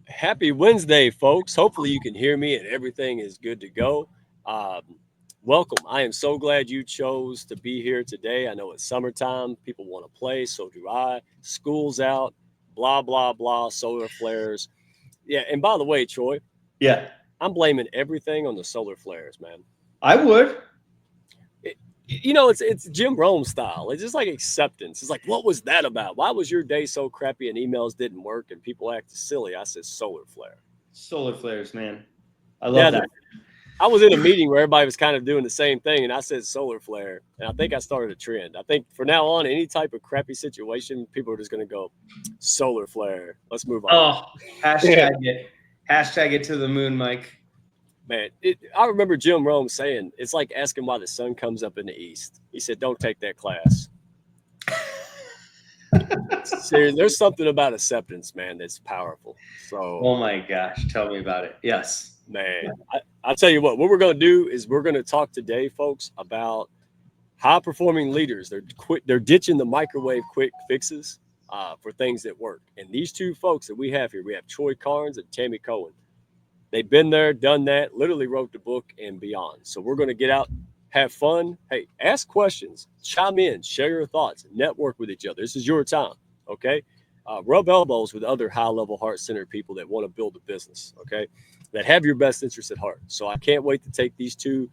Happy Wednesday, folks. Hopefully, you can hear me and everything is good to go. Um, Welcome. I am so glad you chose to be here today. I know it's summertime. People want to play. So do I. School's out. Blah, blah, blah. Solar flares. Yeah. And by the way, Troy, Yeah, I'm blaming everything on the solar flares, man. I would. It's Jim Rome style. It's just like acceptance. It's like, what was that about? Why was your day so crappy and emails didn't work and people acted silly? I said solar flare. Solar flares, man. I Yeah, love that. I was in a meeting where everybody was kind of doing the same thing, and I said solar flare, and I think I started a trend. I think for now on, any type of crappy situation, people are just going to go solar flare. Let's move on. Oh, Yeah, hashtag it. Hashtag it to the moon, Mike. man. I remember Jim Rome saying it's like asking why the sun comes up in the east. He said, "Don't take that class." Seriously, there's something about acceptance, man, that's powerful. So, Oh my gosh, tell me about it. Yes. man, I'll tell you what we're going to do is we're going to talk today, folks, about high performing leaders. They're ditching the microwave quick fixes for things that work. And these two folks that we have here, we have Troy Carnes and Tammy Cohen. They've been there, done that, literally wrote the book and beyond. So we're going to get out, have fun. Hey, ask questions, chime in, share your thoughts, network with each other. This is your time. Okay. Rub elbows with other high level heart centered people that want to build a business. Okay. That have your best interest at heart. So I can't wait to take these two,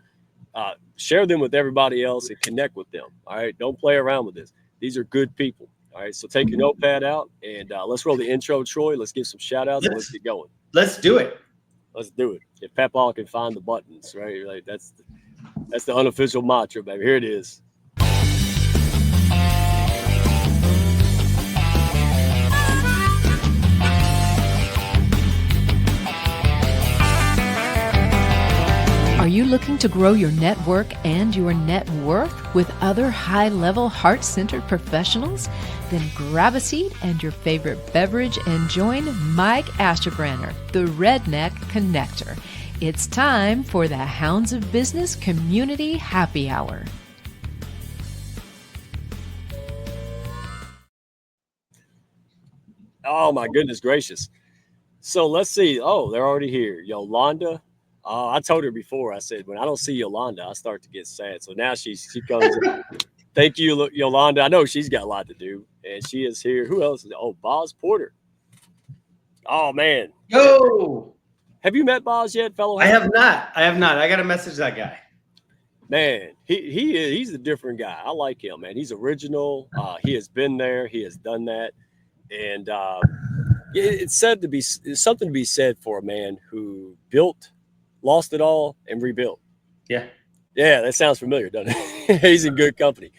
share them with everybody else and connect with them. All right. Don't play around with this. These are good people. All right. So take your notepad out and let's roll the intro, Troy. Let's give some shout outs and let's Let's get going. let's do it. Let's do it. If Pep All can find the buttons, right? Like that's the unofficial mantra, baby. Here it is. Are you looking to grow your network and your net worth with other high-level heart-centered professionals? Then grab a seat and your favorite beverage and join Mike Asherbranner, the Redneck Connector. It's time for the Hounds of Business Community Happy Hour. Oh my goodness gracious. So let's see. Oh, they're already here. Yolanda. I told her before. I said when I don't see Yolanda, I start to get sad. So now she comes. Thank you, Yolanda. I know she's got a lot to do, and she is here. Who else is? Oh, Boz Porter. Oh man, Yo. have you met Boz yet, fellow? I have not. I have not. I gotta message that guy. Man, he's a different guy. I like him, man. He's original. He has been there. He has done that, and it's said to be it's something to be said for a man who built, lost it all, and rebuilt. Yeah. Yeah, that sounds familiar, doesn't it? He's in good company.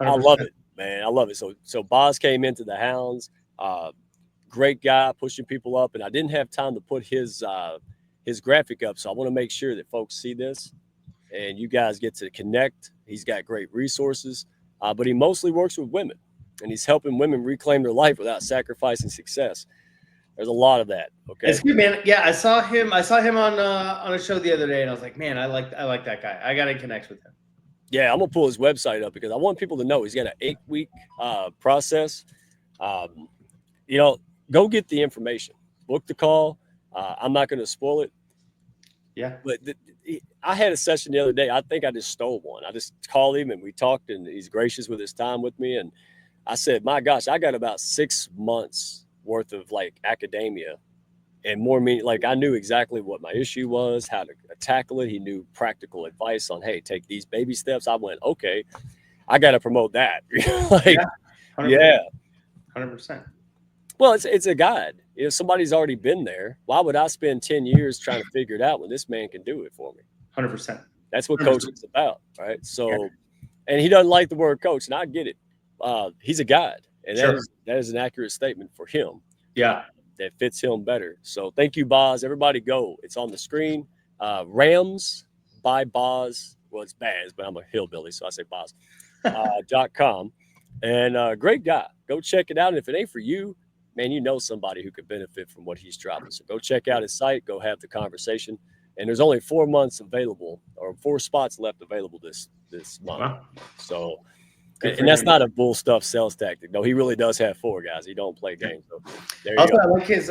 I love 100%. it, man. I love it. So Boz came into the Hounds. Great guy, pushing people up, and I didn't have time to put his graphic up, so I want to make sure that folks see this and you guys get to connect. He's got great resources, but he mostly works with women, and he's helping women reclaim their life without sacrificing success. There's a lot of that. Okay. It's good, man. Yeah, I saw him. I saw him on a show the other day, and I was like, man, I like that guy. I gotta connect with him. Yeah, I'm gonna pull his website up because I want people to know he's got an 8-week process. Um, go get the information, book the call. I'm not gonna spoil it, Yeah. but I had a session the other day. I think I just stole one. I just called him and we talked, and he's gracious with his time with me. And I said, my gosh, I got about 6 months worth of like academia and more meaning. Like I knew exactly what my issue was, how to tackle it. He knew practical advice on, hey, take these baby steps. I went, okay, I got to promote that. Like, Yeah. 100%. yeah. 100%. Well, it's a guide. If somebody's already been there, why would I spend 10 years trying to figure it out when this man can do it for me? 100%. That's what 100%. coaching's about, right? So, Yeah. and he doesn't like the word coach, and I get it. He's a guide, and Sure. that is an accurate statement for him. Yeah. That fits him better. So thank you, Boz. Everybody go. It's on the screen. Rams by Boz. Well, it's Baz, but I'm a hillbilly, so I say Boz. .com. And great guy. Go check it out. And if it ain't for you, man, you know somebody who could benefit from what he's dropping. So go check out his site. Go have the conversation. And there's only 4 months available, or 4 spots left available this month. Wow. So And that's not a bull stuff sales tactic. No, he really does have 4 guys. He don't play games. So there you Also, go.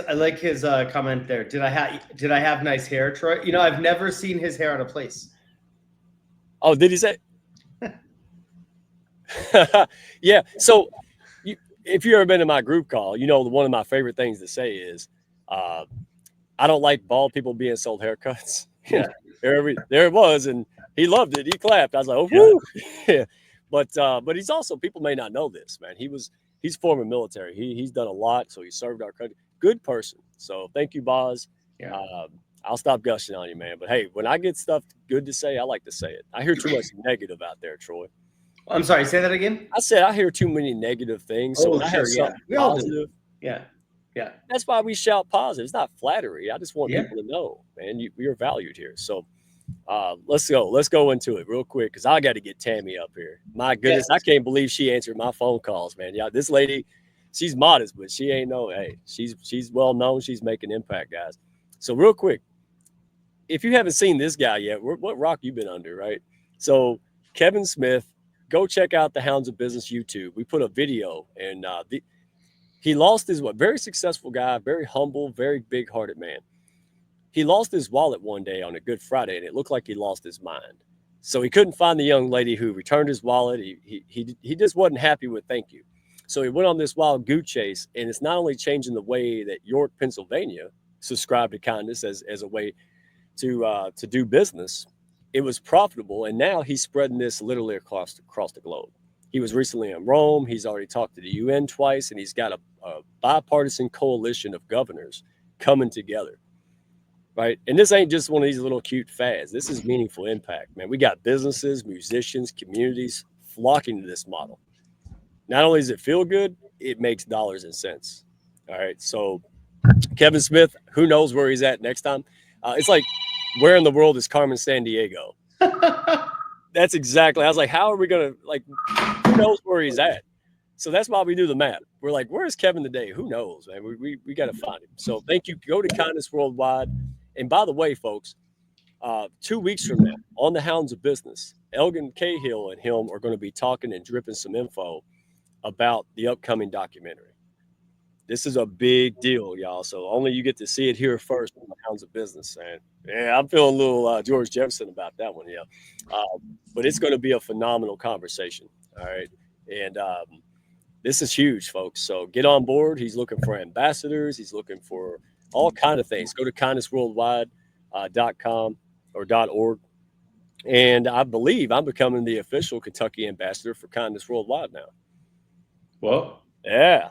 I like his comment there. Did I have nice hair, Troy? You know, I've never seen his hair out of place. Oh, did he say? Yeah. So if you've ever been in my group call, you know, one of my favorite things to say is, I don't like bald people being sold haircuts. Yeah. there it was. And he loved it. He clapped. I was like, oh, woo. Yeah. But he's also, people may not know this, man. He's former military. He's done a lot. So he served our country. Good person. So thank you, Boz. Yeah. I'll stop gushing on you, man. But hey, when I get stuff good to say, I like to say it. I hear too much negative out there, Troy. I'm sorry, say that again. I said I hear too many negative things. So when I have something positive, yeah. That's why we shout positive. It's not flattery. I just want people to know, man, you're valued here. So let's go. Let's go into it real quick because I got to get Tammy up here. My goodness, I can't believe she answered my phone calls, man. Yeah, this lady, she's modest, but she ain't she's well known. She's making impact, guys. So real quick, if you haven't seen this guy yet, what rock you been under, right? So Kevin Smith, go check out the Hounds of Business YouTube. We put a video, and he lost his very successful guy, very humble, very big-hearted man. He lost his wallet one day on a Good Friday, and it looked like he lost his mind. So he couldn't find the young lady who returned his wallet. He just wasn't happy with thank you. So he went on this wild goose chase, and it's not only changing the way that York, Pennsylvania, subscribed to kindness as a way to do business. It was profitable, and now he's spreading this literally across the globe. He was recently in Rome. He's already talked to the UN twice, and he's got a bipartisan coalition of governors coming together, right? And this ain't just one of these little cute fads. This is meaningful impact, man. We got businesses, musicians, communities flocking to this model. Not only does it feel good, it makes dollars and cents. All right, so Kevin Smith, who knows where he's at next time? It's like, where in the world is Carmen Sandiego? That's exactly. I was like, how are we going to, who knows where he's at? So that's why we do the map. We're like, where's Kevin today? Who knows, man? We got to find him. So thank you. Go to Kindness Worldwide. And by the way, folks, 2 weeks from now on the Hounds of Business, Elgin Cahill and him are going to be talking and dripping some info about the upcoming documentary. This is a big deal, y'all. So only you get to see it here first on the Hounds of Business. And yeah, I'm feeling a little George Jefferson about that one, yeah. But it's going to be a phenomenal conversation. All right. And this is huge, folks. So get on board. He's looking for ambassadors. He's looking for all kind of things. Go to kindnessworldwide.com or .org. And I believe I'm becoming the official Kentucky ambassador for Kindness Worldwide now. Well, yeah.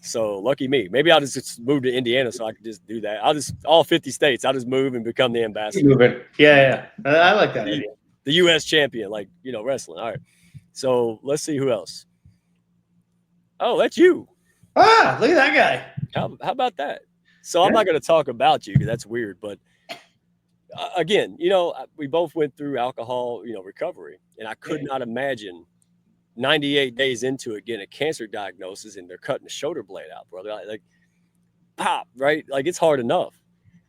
So lucky me. Maybe I'll just move to Indiana so I can just do that. All 50 states, I'll just move and become the ambassador. Yeah. I like that idea. The U.S. champion, wrestling. All right. So let's see who else. Oh, that's you. Ah, look at that guy. How about that? So I'm not going to talk about you because that's weird. But again, we both went through alcohol, recovery. And I could not imagine 98 days into it, getting a cancer diagnosis, and they're cutting the shoulder blade out, brother. Like, pop, right? Like, it's hard enough.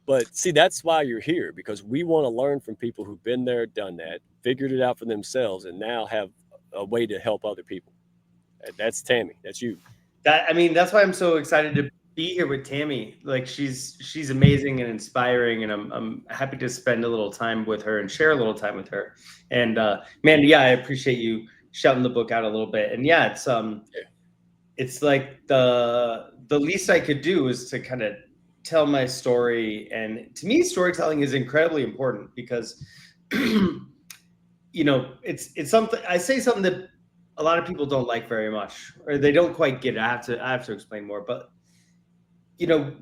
But see, that's why you're here, because we want to learn from people who've been there, done that, figured it out for themselves, and now have a way to help other people. That's Tammy. That's you. That's why I'm so excited to be here with Tammy. Like, she's amazing and inspiring, and I'm happy to spend a little time with her and share a little time with her. And man, I appreciate you shouting the book out a little bit. And it's like the least I could do is to kind of tell my story. And to me, storytelling is incredibly important because it's something I say something that a lot of people don't like very much, or they don't quite get it. I have to explain more, but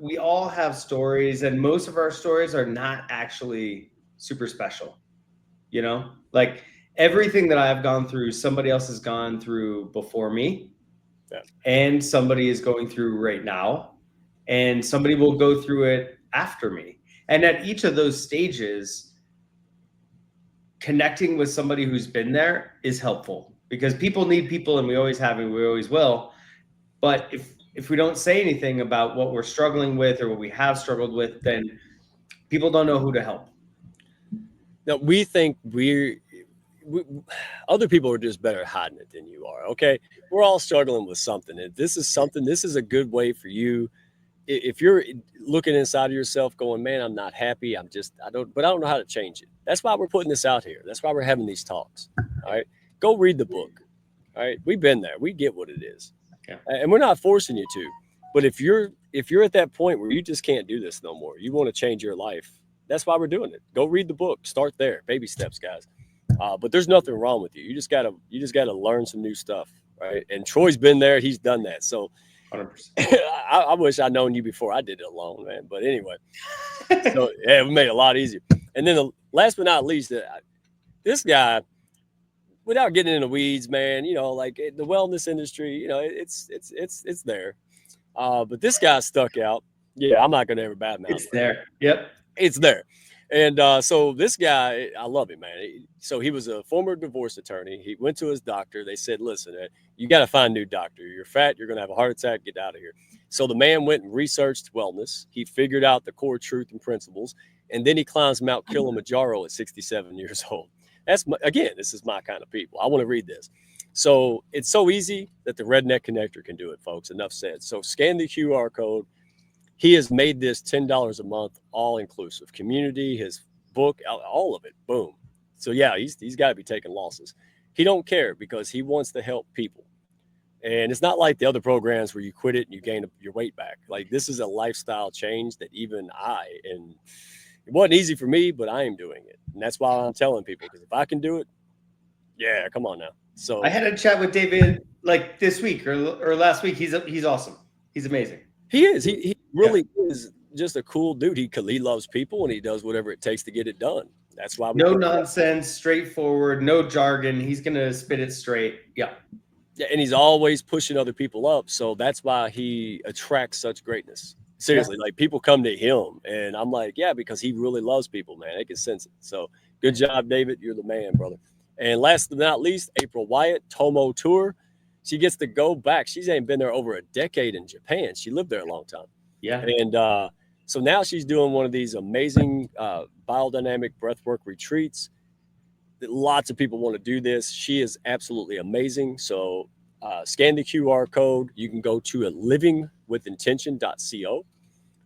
we all have stories, and most of our stories are not actually super special. Like, everything that I've gone through, somebody else has gone through before me, and somebody is going through right now, and somebody will go through it after me. And at each of those stages, connecting with somebody who's been there is helpful, because people need people, and we always have, and we always will. But if we don't say anything about what we're struggling with or what we have struggled with, then people don't know who to help. Now, we think other people are just better at hiding it than you are. Okay. We're all struggling with something. And this is a good way for you. If you're looking inside of yourself going, man, I'm not happy. I don't know how to change it. That's why we're putting this out here. That's why we're having these talks. All right. Go read the book. All right. We've been there. We get what it is. Yeah. And we're not forcing you to. But if you're at that point where you just can't do this no more, you want to change your life. That's why we're doing it. Go read the book. Start there. Baby steps, guys. But there's nothing wrong with you. You just gotta learn some new stuff, right? And Troy's been there. He's done that. So 100%. I wish I'd known you before I did it alone, man. But anyway, so yeah, it made it a lot easier. And then last but not least, this guy, without getting in the weeds, man, like the wellness industry, it's there. But this guy stuck out. Yeah, I'm not gonna ever badmouth. It's there. Yep. It's there. And so this guy, I love him, man. So he was a former divorce attorney. He went to his doctor. They said, listen, you got to find a new doctor. You're fat. You're going to have a heart attack. Get out of here. So the man went and researched wellness. He figured out the core truth and principles. And then he climbs Mount Kilimanjaro at 67 years old. This is my kind of people. I want to read this. So it's so easy that the Redneck Connector can do it, folks. Enough said. So scan the QR code. He has made this $10 a month, all inclusive. Community, his book, all of it. Boom. So yeah, he's got to be taking losses. He don't care because he wants to help people. And it's not like the other programs where you quit it and you gain your weight back. Like this is a lifestyle change that even and it wasn't easy for me, but I am doing it. And that's why I'm telling people, because if I can do it, yeah, come on now. So I had a chat with David like this week or last week. He's awesome. He's amazing. He is. He really is just a cool dude. He loves people and he does whatever it takes to get it done. That's why no nonsense, straightforward, no jargon. He's gonna spit it straight. Yeah. Yeah, and he's always pushing other people up. So that's why he attracts such greatness. Seriously, like people come to him, and I'm like, yeah, because he really loves people, man. They can sense it. So good job, David. You're the man, brother. And last but not least, April Wyatt, Tomo Tour. She gets to go back. She's ain't been there over a decade in Japan. She lived there a long time. Yeah. And so now she's doing one of these amazing biodynamic breathwork retreats. Lots of people want to do this. She is absolutely amazing. So scan the QR code. You can go to livingwithintention.co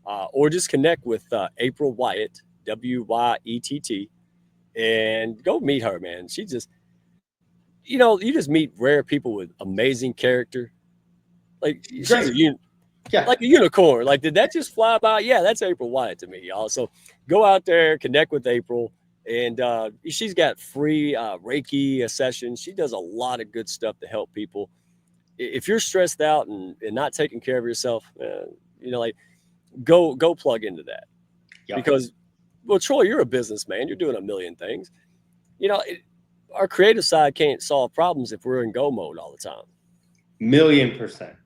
or just connect with April Wyatt, WYETT, and go meet her, man. She just, you just meet rare people with amazing character. Like she's like a unicorn. Like, did that just fly by? Yeah, that's April Wyatt to me, y'all. So go out there, connect with April. And she's got free Reiki sessions. She does a lot of good stuff to help people. If you're stressed out and not taking care of yourself, go plug into that. Yep. Because, well, Troy, you're a businessman. You're doing a million things. Our creative side can't solve problems if we're in go mode all the time. 1,000,000%.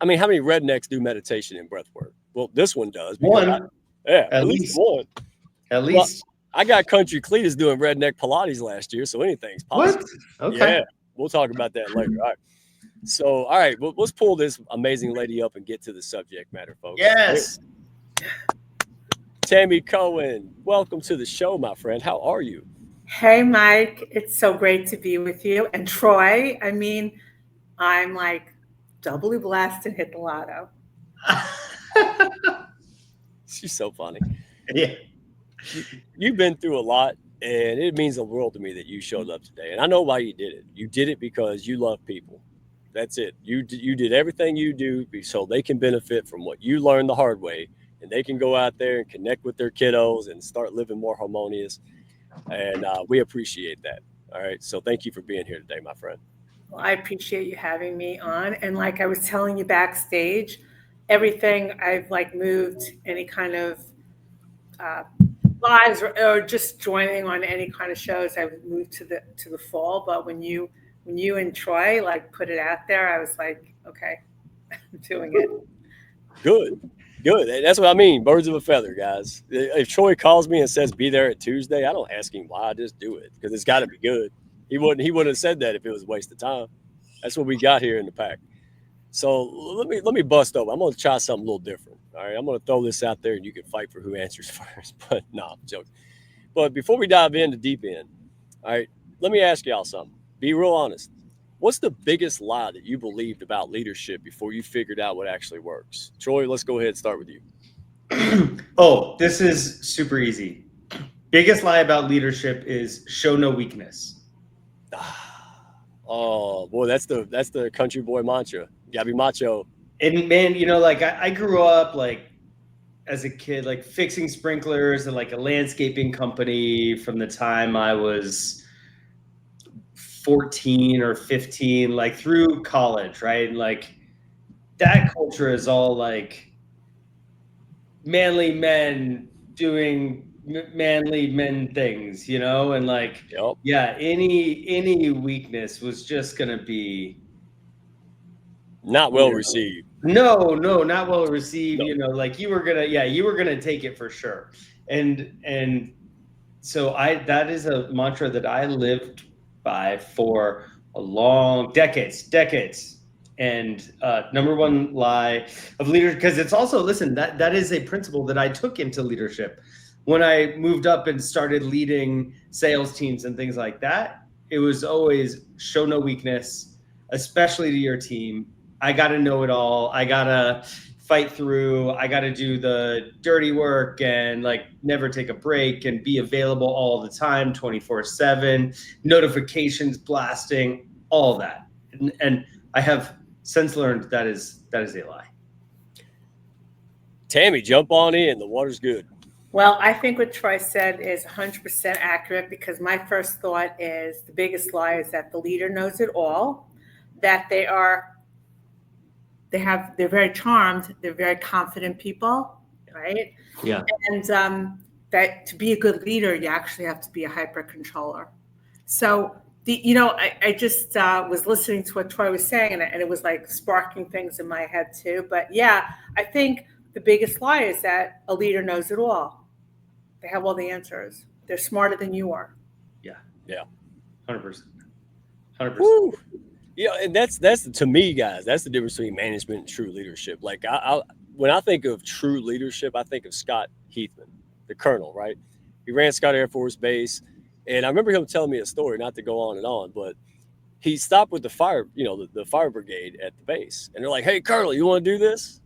I mean, how many rednecks do meditation and breath work? Well, this one does. One. At least one. At least. Well, I got Country Cletus doing redneck Pilates last year, so anything's possible. What? Okay. Yeah, we'll talk about that later. All right. So, all right, let's pull this amazing lady up and get to the subject matter, folks. Yes. Tammy Cohen, welcome to the show, my friend. How are you? Hey, Mike. It's so great to be with you. And Troy, I mean, I'm like doubly blessed and hit the lotto. She's so funny. Yeah. You've been through a lot, and it means the world to me that you showed up today. And I know why you did it. You did it because you love people. That's it. You did everything you do so they can benefit from what you learned the hard way, and they can go out there and connect with their kiddos and start living more harmonious. And we appreciate that. All right. So thank you for being here today, my friend. Well, I appreciate you having me on. And like I was telling you backstage, everything I've like moved any kind of lives or just joining on any kind of shows, I would move to the fall. But when you and Troy like put it out there, I was like, okay, I'm doing it. Good. That's what I mean. Birds of a feather, guys. If Troy calls me and says be there at Tuesday, I don't ask him why. I just do it because it's got to be good. He wouldn't have said that if it was a waste of time. That's what we got here in the pack. So let me bust over. I'm going to try something a little different. All right, I'm going to throw this out there, and you can fight for who answers first. But no, I'm joking. But before we dive into deep end, all right, let me ask y'all something. Be real honest. What's the biggest lie that you believed about leadership before you figured out what actually works? Troy, let's go ahead and start with you. Oh, this is super easy. Biggest lie about leadership is show no weakness. Oh boy, that's the country boy mantra. You gotta be macho. And man, you know, like I grew up like as a kid, like fixing sprinklers at like a landscaping company from the time I was 14 or 15, like through college, right? And like that culture is all like manly men doing manly men things, you know, and like Yep. yeah, any weakness was just gonna be Not well received. no, not well received. No. You know, like you were gonna take it for sure. And so that is a mantra that I lived by for a long decades. And number one lie of leadership, because it's also, listen, that is a principle that I took into leadership. When I moved up and started leading sales teams and things like that, it was always show no weakness, especially to your team. I got to know it all. I got to fight through. I got to do the dirty work and like never take a break and be available all the time, 24/7, notifications blasting, all that. And I have since learned that is a lie. Tammy, jump on in. The water's good. Well, I think what Troy said is 100% accurate, because my first thought is the biggest lie is that the leader knows it all, that they're very charmed, they're very confident people, right? Yeah. And that to be a good leader, you actually have to be a hyper controller. So I just was listening to what Troy was saying, and it was like sparking things in my head too. But yeah, I think the biggest lie is that a leader knows it all. They have all the answers. They're smarter than you are. Yeah. 100%. Woo. Yeah, and that's to me, guys. That's the difference between management and true leadership. Like when I think of true leadership, I think of Scott Heathman, the colonel, right? He ran Scott Air Force Base, and I remember him telling me a story. Not to go on and on, but he stopped with the fire, the fire brigade at the base, and they're like, "Hey, Colonel, you want to do this?"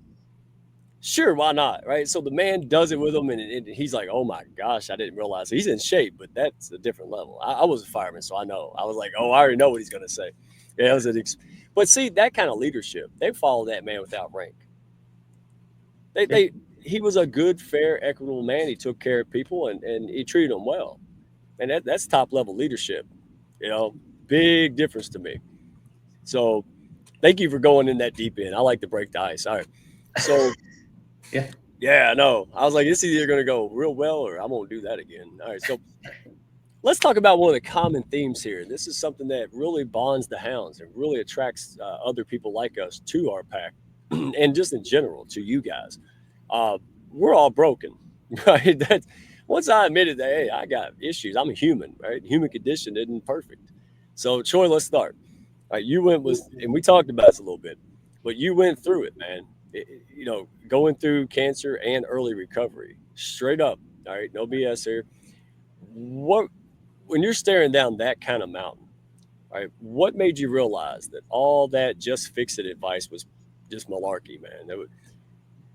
Sure, why not, right? So the man does it with him, and he's like, "Oh my gosh, I didn't realize he's in shape," but that's a different level. I was a fireman, so I know. I was like, "Oh, I already know what he's gonna say." Yeah, it was but see, that kind of leadership, they follow that man without rank. He was a good, fair, equitable man. He took care of people, and he treated them well, and that's top level leadership. Big difference to me. So, thank you for going in that deep end. I like to break the ice. All right, so. Yeah, I know. I was like, it's either going to go real well or I won't do that again. All right, so let's talk about one of the common themes here. This is something that really bonds the Hounds and really attracts other people like us to our pack and just in general to you guys. We're all broken, right? Once I admitted that, hey, I got issues. I'm a human, right? Human condition isn't perfect. So, Troy, let's start. All right, and we talked about this a little bit, but you went through it, man. Going through cancer and early recovery, straight up. All right, no BS here. When you're staring down that kind of mountain, all right, what made you realize that all that just fix it advice was just malarkey, man?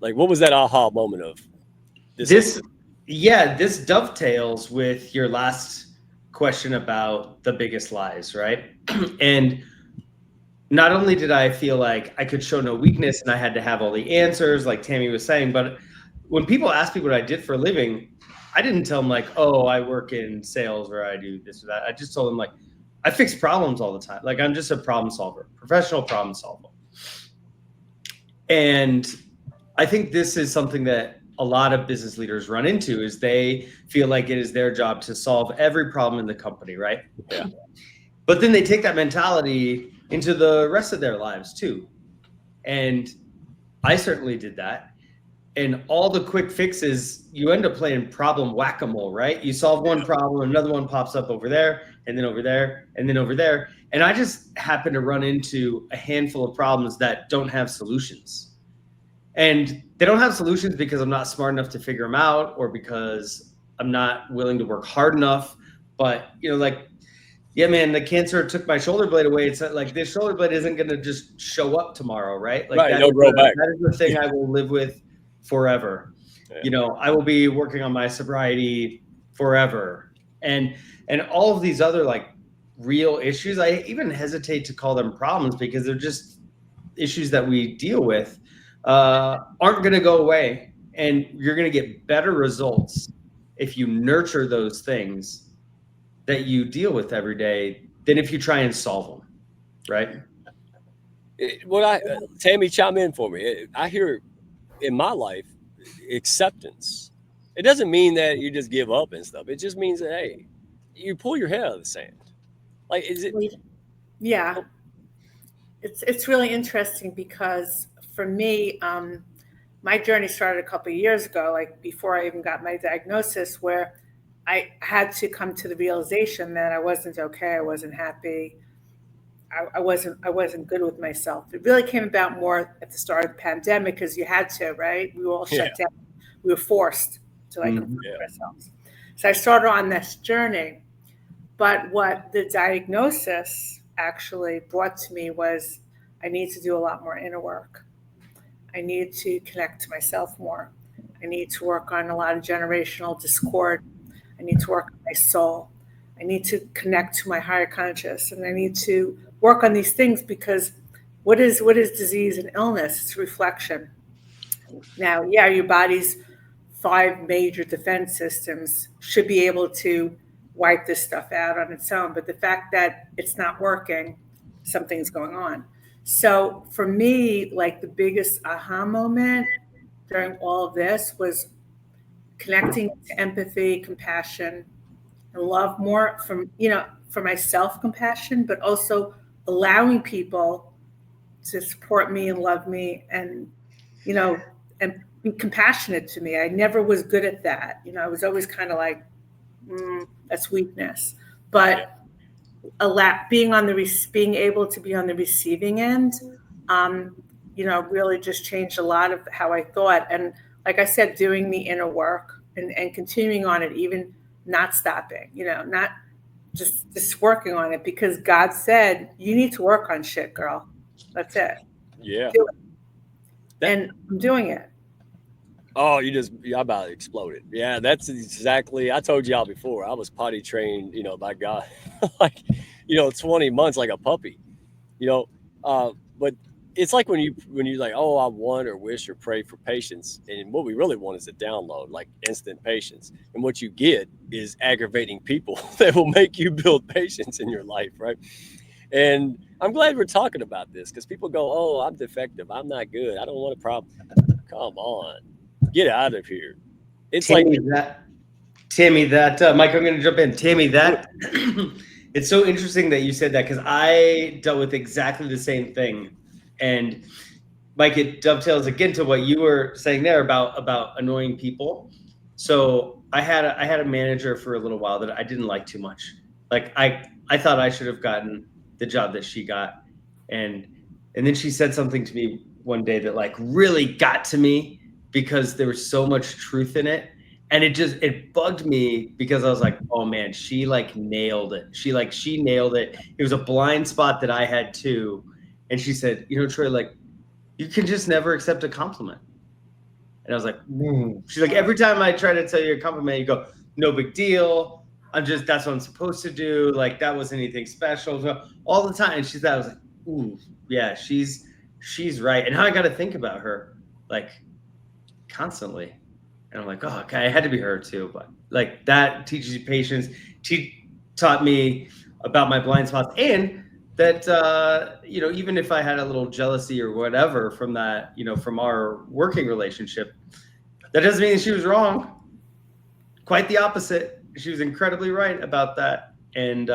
What was that aha moment of this? This dovetails with your last question about the biggest lies, right? And not only did I feel like I could show no weakness and I had to have all the answers, like Tammy was saying, but when people ask me what I did for a living, I didn't tell them like, oh, I work in sales or I do this or that. I just told them like, I fix problems all the time. Like I'm just a problem solver, professional problem solver. And I think this is something that a lot of business leaders run into is they feel like it is their job to solve every problem in the company, right? Yeah. But then they take that mentality into the rest of their lives too. And I certainly did that. And all the quick fixes, you end up playing problem whack-a-mole, right? You solve one problem, another one pops up over there, and then over there, and then over there. And I just happen to run into a handful of problems that don't have solutions. And they don't have solutions because I'm not smart enough to figure them out or because I'm not willing to work hard enough. But, yeah, man, the cancer took my shoulder blade away. It's like this shoulder blade isn't going to just show up tomorrow, right? Like Right, it'll grow back. that is the thing I will live with forever. Yeah. You know, I will be working on my sobriety forever. And all of these other like real issues, I even hesitate to call them problems because they're just issues that we deal with, aren't going to go away. And you're going to get better results if you nurture those things that you deal with every day than if you try and solve them, right? Tammy, chime in for me. I hear in my life acceptance. It doesn't mean that you just give up and stuff. It just means that, hey, you pull your head out of the sand. Like, is it? Yeah, it's really interesting because for me, my journey started a couple of years ago, like before I even got my diagnosis, where I had to come to the realization that I wasn't okay. I wasn't happy. I wasn't good with myself. It really came about more at the start of the pandemic because you had to, right? We were all shut down. We were forced to like improve ourselves. So I started on this journey. But what the diagnosis actually brought to me was I need to do a lot more inner work. I need to connect to myself more. I need to work on a lot of generational discord. I need to work on my soul. I need to connect to my higher conscious, and I need to work on these things because what is disease and illness? It's reflection. Now, yeah, your body's 5 major defense systems should be able to wipe this stuff out on its own, but the fact that it's not working, something's going on. So for me, like the biggest aha moment during all of this was connecting to empathy, compassion, and love more for my self-compassion, but also allowing people to support me and love me and be compassionate to me. I never was good at that. I was always kind of like, that's weakness. But being able to be on the receiving end, really just changed a lot of how I thought. And like I said, doing the inner work and continuing on it, even not stopping, not just working on it because God said, you need to work on shit, girl. That's it. Yeah. Do it. And I'm doing it. Oh, you about exploded. Yeah, that's exactly. I told y'all before. I was potty trained, by God, like, 20 months like a puppy, But it's like when you like, oh, I want or wish or pray for patience, and what we really want is a download, like instant patience. And what you get is aggravating people that will make you build patience in your life, right? And I'm glad we're talking about this because people go, oh, I'm defective. I'm not good. I don't want a problem. Come on. Get out of here. It's Tammy, like Tammy, Mike, I'm going to jump in. Tammy, it's so interesting that you said that because I dealt with exactly the same thing. And Mike, it dovetails again to what you were saying there about annoying people. So I had a manager for a little while that I didn't like too much. Like I thought I should have gotten the job that she got. And then she said something to me one day that like really got to me because there was so much truth in it. And it bugged me because I was like, oh man, she like nailed it. She nailed it. It was a blind spot that I had too. And she said, Troy, like you can just never accept a compliment. And I was like, She's like, every time I try to tell you a compliment, you go, no big deal. That's what I'm supposed to do. Like that wasn't anything special. All the time. And she thought, I was like, ooh, yeah, she's right. And now I got to think about her like constantly. And I'm like, oh, okay, it had to be her too. But like that teaches you patience. She taught me about my blind spots and that, even if I had a little jealousy or whatever from that, from our working relationship, that doesn't mean she was wrong. Quite the opposite. She was incredibly right about that. And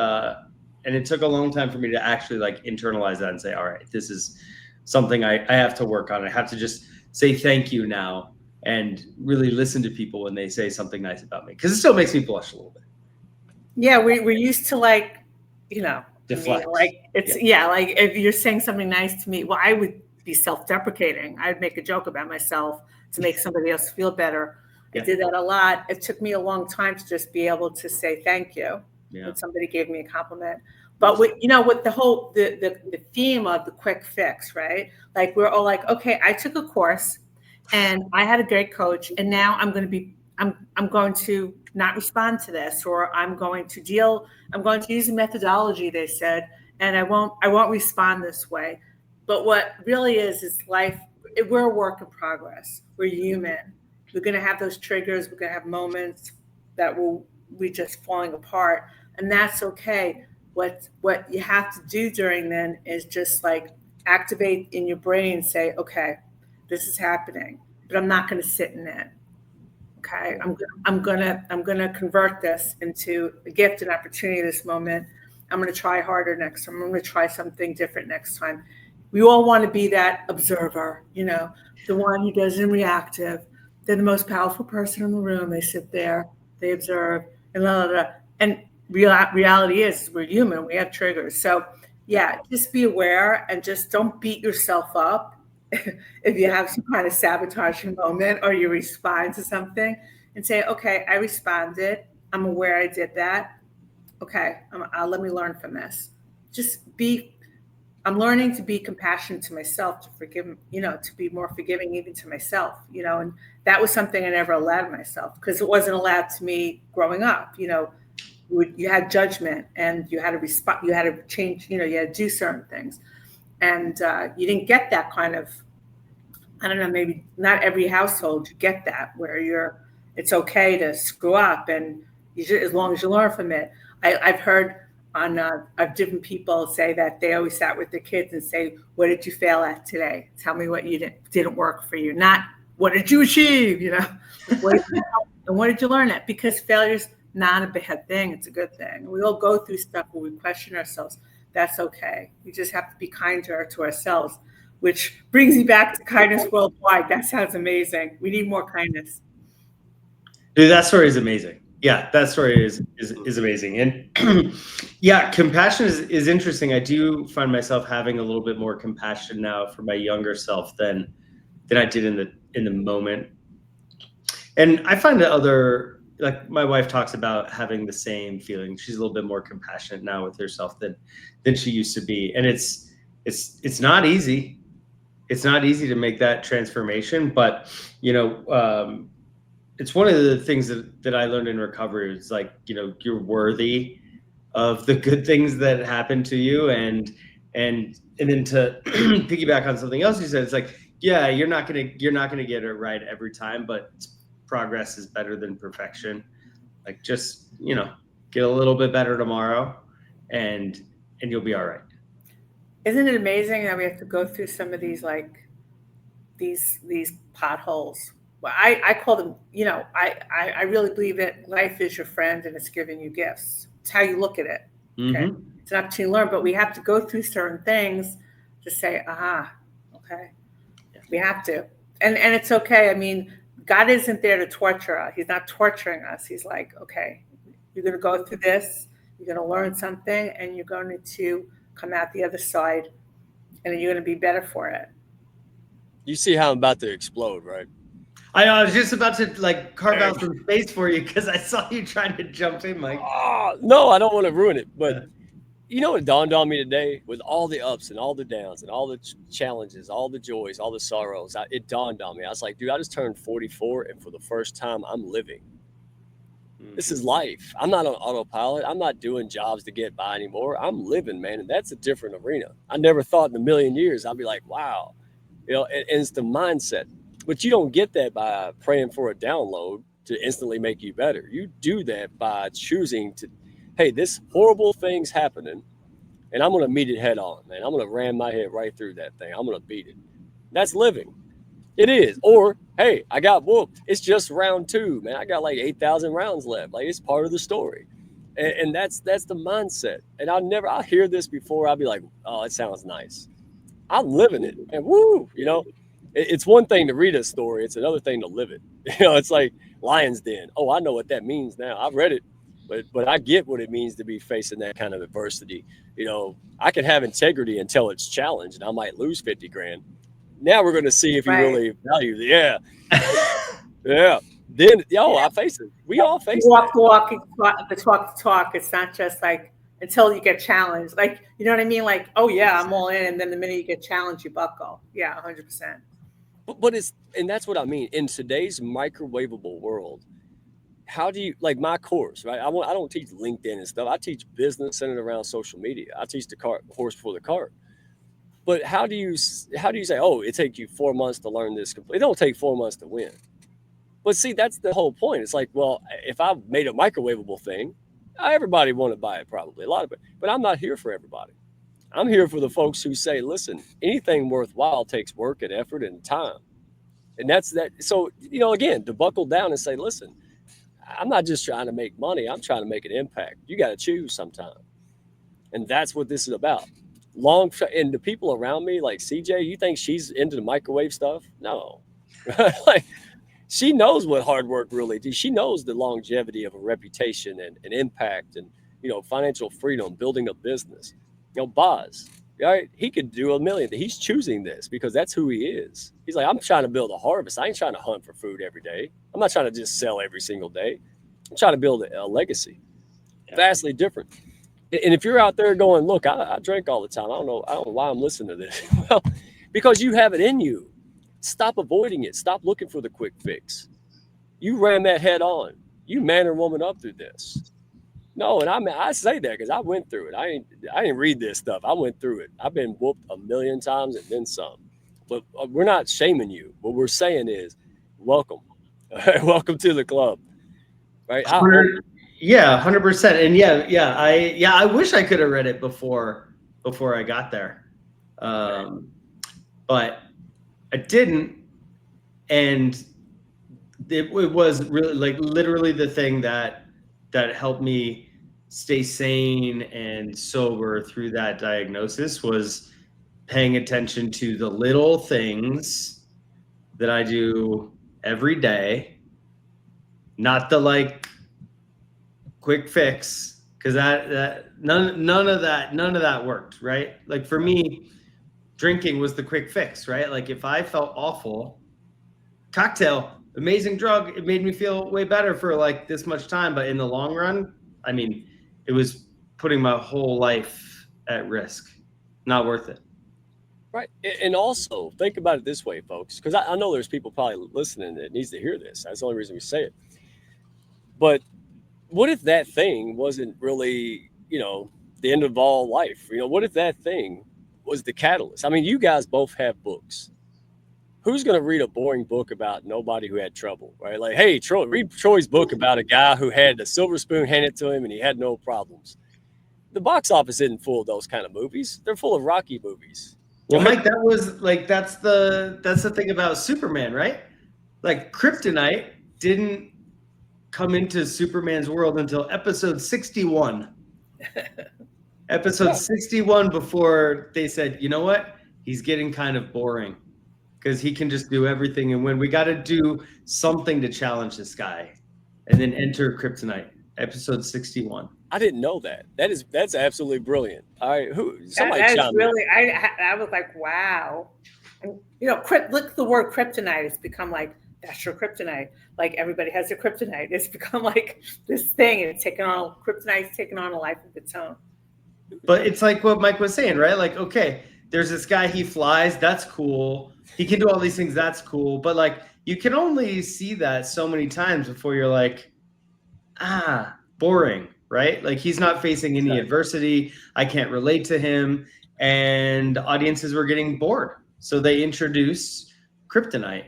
it took a long time for me to actually like internalize that and say, all right, this is something I have to work on. I have to just say thank you now. And really listen to people when they say something nice about me, because it still makes me blush a little bit. Yeah, we're used to like, deflect. Like it's like if you're saying something nice to me, well, I would be self-deprecating. I'd make a joke about myself to make somebody else feel better. I did that a lot. It took me a long time to just be able to say thank you. Yeah. when somebody gave me a compliment. But with, you know, with the whole the theme of the quick fix, right? Like we're all like, okay, I took a course and I had a great coach, and now I'm going to not respond to this, or I'm going to use a methodology they said, and I won't respond this way. But what really is life, we're a work in progress. We're human. We're going to have those triggers. We're going to have moments that we just falling apart, and that's okay. What you have to do during then is just like activate in your brain, say, okay, this is happening, but I'm not going to sit in it. Okay, I'm gonna convert this into a gift and opportunity this moment. I'm gonna try harder next time. I'm gonna try something different next time. We all want to be that observer, you know, the one who doesn't reactive. They're the most powerful person in the room. They sit there, they observe, and blah, blah, blah. And reality is we're human. We have triggers. So yeah, just be aware and just don't beat yourself up if you have some kind of sabotaging moment or you respond to something, and say, okay, I responded. I'm aware I did that. Okay, let me learn from this. I'm learning to be compassionate to myself, to forgive, you know, to be more forgiving even to myself, you know, and that was something I never allowed myself because it wasn't allowed to me growing up. You know, you had judgment and you had to respond, you had to change, you know, you had to do certain things. And you didn't get that kind of, I don't know, maybe not every household you get that where it's okay to screw up, and as long as you learn from it. I've heard of different people say that they always sat with their kids and say, what did you fail at today? Tell me what you didn't work for you. Not what did you achieve, you know? And what did you learn at? Because failure's not a bad thing. It's a good thing. We all go through stuff where we question ourselves. That's okay. We just have to be kinder to ourselves, which brings you back to kindness worldwide. That sounds amazing. We need more kindness. Dude, that story is amazing. Yeah, that story is amazing. And yeah, compassion is interesting. I do find myself having a little bit more compassion now for my younger self than I did in the moment. And I find that like my wife talks about having the same feeling. She's a little bit more compassionate now with herself than she used to be. And it's not easy. It's not easy to make that transformation, but you know, it's one of the things that I learned in recovery is like, you know, you're worthy of the good things that happen to you. And then to piggyback on something else you said, it's like, yeah, you're not gonna get it right every time, but progress is better than perfection. Like just, you know, get a little bit better tomorrow and you'll be all right. Isn't it amazing that we have to go through some of these, like these potholes? Well, I call them, you know, I really believe that life is your friend and it's giving you gifts. It's how you look at it. Okay. Mm-hmm. It's an opportunity to learn, but we have to go through certain things to say, okay. We have to. And it's okay. I mean, God isn't there to torture us. He's not torturing us. He's like, okay, you're going to go through this. You're going to learn something, and you're going to come out the other side, and you're going to be better for it. You see how I'm about to explode, right? I was just about to like carve out some space for you because I saw you trying to jump in, Mike. Oh, no, I don't want to ruin it. But you know what dawned on me today? With all the ups and all the downs and all the challenges, all the joys, all the sorrows, it dawned on me. I was like, dude, I just turned 44, and for the first time, I'm living. This is life. I'm not on autopilot. I'm not doing jobs to get by anymore. I'm living, man, and that's a different arena. I never thought in a million years I'd be like, wow. You know, and it's the mindset. But you don't get that by praying for a download to instantly make you better. You do that by choosing to, hey, this horrible thing's happening, and I'm going to meet it head on, man. I'm going to ram my head right through that thing. I'm going to beat it. That's living. It is. Or, hey, I got whooped. It's just round 2, man. I got like 8,000 rounds left. Like, it's part of the story. And that's the mindset. And I'll hear this before. I'll be like, oh, it sounds nice. I'm living it. And woo, you know. It's one thing to read a story. It's another thing to live it. You know, it's like Lion's Den. Oh, I know what that means now. I've read it, but I get what it means to be facing that kind of adversity. You know, I can have integrity until it's challenged, and I might lose 50 grand. Now we're going to see if you really value the, yeah. Then, I face it. We all face Walk the that. walk, talk the talk. It's not just like until you get challenged. Like, you know what I mean? Like, oh yeah, I'm all in, and then the minute you get challenged, you buckle. Yeah, 100%. But and that's what I mean. In today's microwavable world, how do you, like my course, right? I don't teach LinkedIn and stuff. I teach business centered around social media. I teach the horse before the cart. But how do you say, oh, it takes you 4 months to learn this? It don't take 4 months to win. But see, that's the whole point. It's like, well, if I made a microwavable thing, everybody want to buy it, probably a lot of it. But I'm not here for everybody. I'm here for the folks who say, listen, anything worthwhile takes work and effort and time. And that's that. So, again, to buckle down and say, listen, I'm not just trying to make money. I'm trying to make an impact. You got to choose sometime. And that's what this is about. And the people around me, like CJ, you think she's into the microwave stuff? No. Like, she knows what hard work really is. She knows the longevity of a reputation and impact and, financial freedom, building a business. Boz, right? He could do $1 million. He's choosing this because that's who he is. He's like, I'm trying to build a harvest. I ain't trying to hunt for food every day. I'm not trying to just sell every single day. I'm trying to build a legacy. Vastly different. And if you're out there going, look, I drink all the time. I don't know why I'm listening to this. Well, because you have it in you. Stop avoiding it. Stop looking for the quick fix. You ran that head on. You man or woman up through this. No, and I say that because I went through it. I didn't read this stuff. I went through it. I've been whooped 1,000,000 times and then some. But we're not shaming you. What we're saying is, welcome. Welcome to the club. Right? 100%. And I wish I could have read it before I got there. But I didn't. And it was really, like, literally the thing that helped me stay sane and sober through that diagnosis was paying attention to the little things that I do every day, not the like quick fix, because none of that worked, right? Like for me, drinking was the quick fix, right? Like if I felt awful, cocktail, amazing drug, it made me feel way better for like this much time, but in the long run, I mean, it was putting my whole life at risk. Not worth it. Right. And also think about it this way, folks, because I know there's people probably listening that needs to hear this. That's the only reason we say it. But what if that thing wasn't really, the end of all life? What if that thing was the catalyst? I mean, you guys both have books. Who's going to read a boring book about nobody who had trouble, right? Like, hey, Troy, read Troy's book about a guy who had a silver spoon handed to him and he had no problems. The box office isn't full of those kind of movies. They're full of Rocky movies. Well, Mike, that was like, that's the thing about Superman, right? Like kryptonite didn't come into Superman's world until episode 61. Episode 61, before they said, you know what? He's getting kind of boring. Because he can just do everything and win. We got to do something to challenge this guy, and then enter kryptonite. Episode 61. I didn't know that. That's absolutely brilliant. All right, somebody That's really. I was like, wow. And look, the word kryptonite has become like, that's your kryptonite. Like everybody has their kryptonite. It's become like this thing, and kryptonite's taken on a life of its own. But it's like what Mike was saying, right? Like, okay, there's this guy, he flies, that's cool. He can do all these things, that's cool. But like, you can only see that so many times before you're like, boring, right? Like he's not facing any adversity. I can't relate to him. And audiences were getting bored. So they introduced kryptonite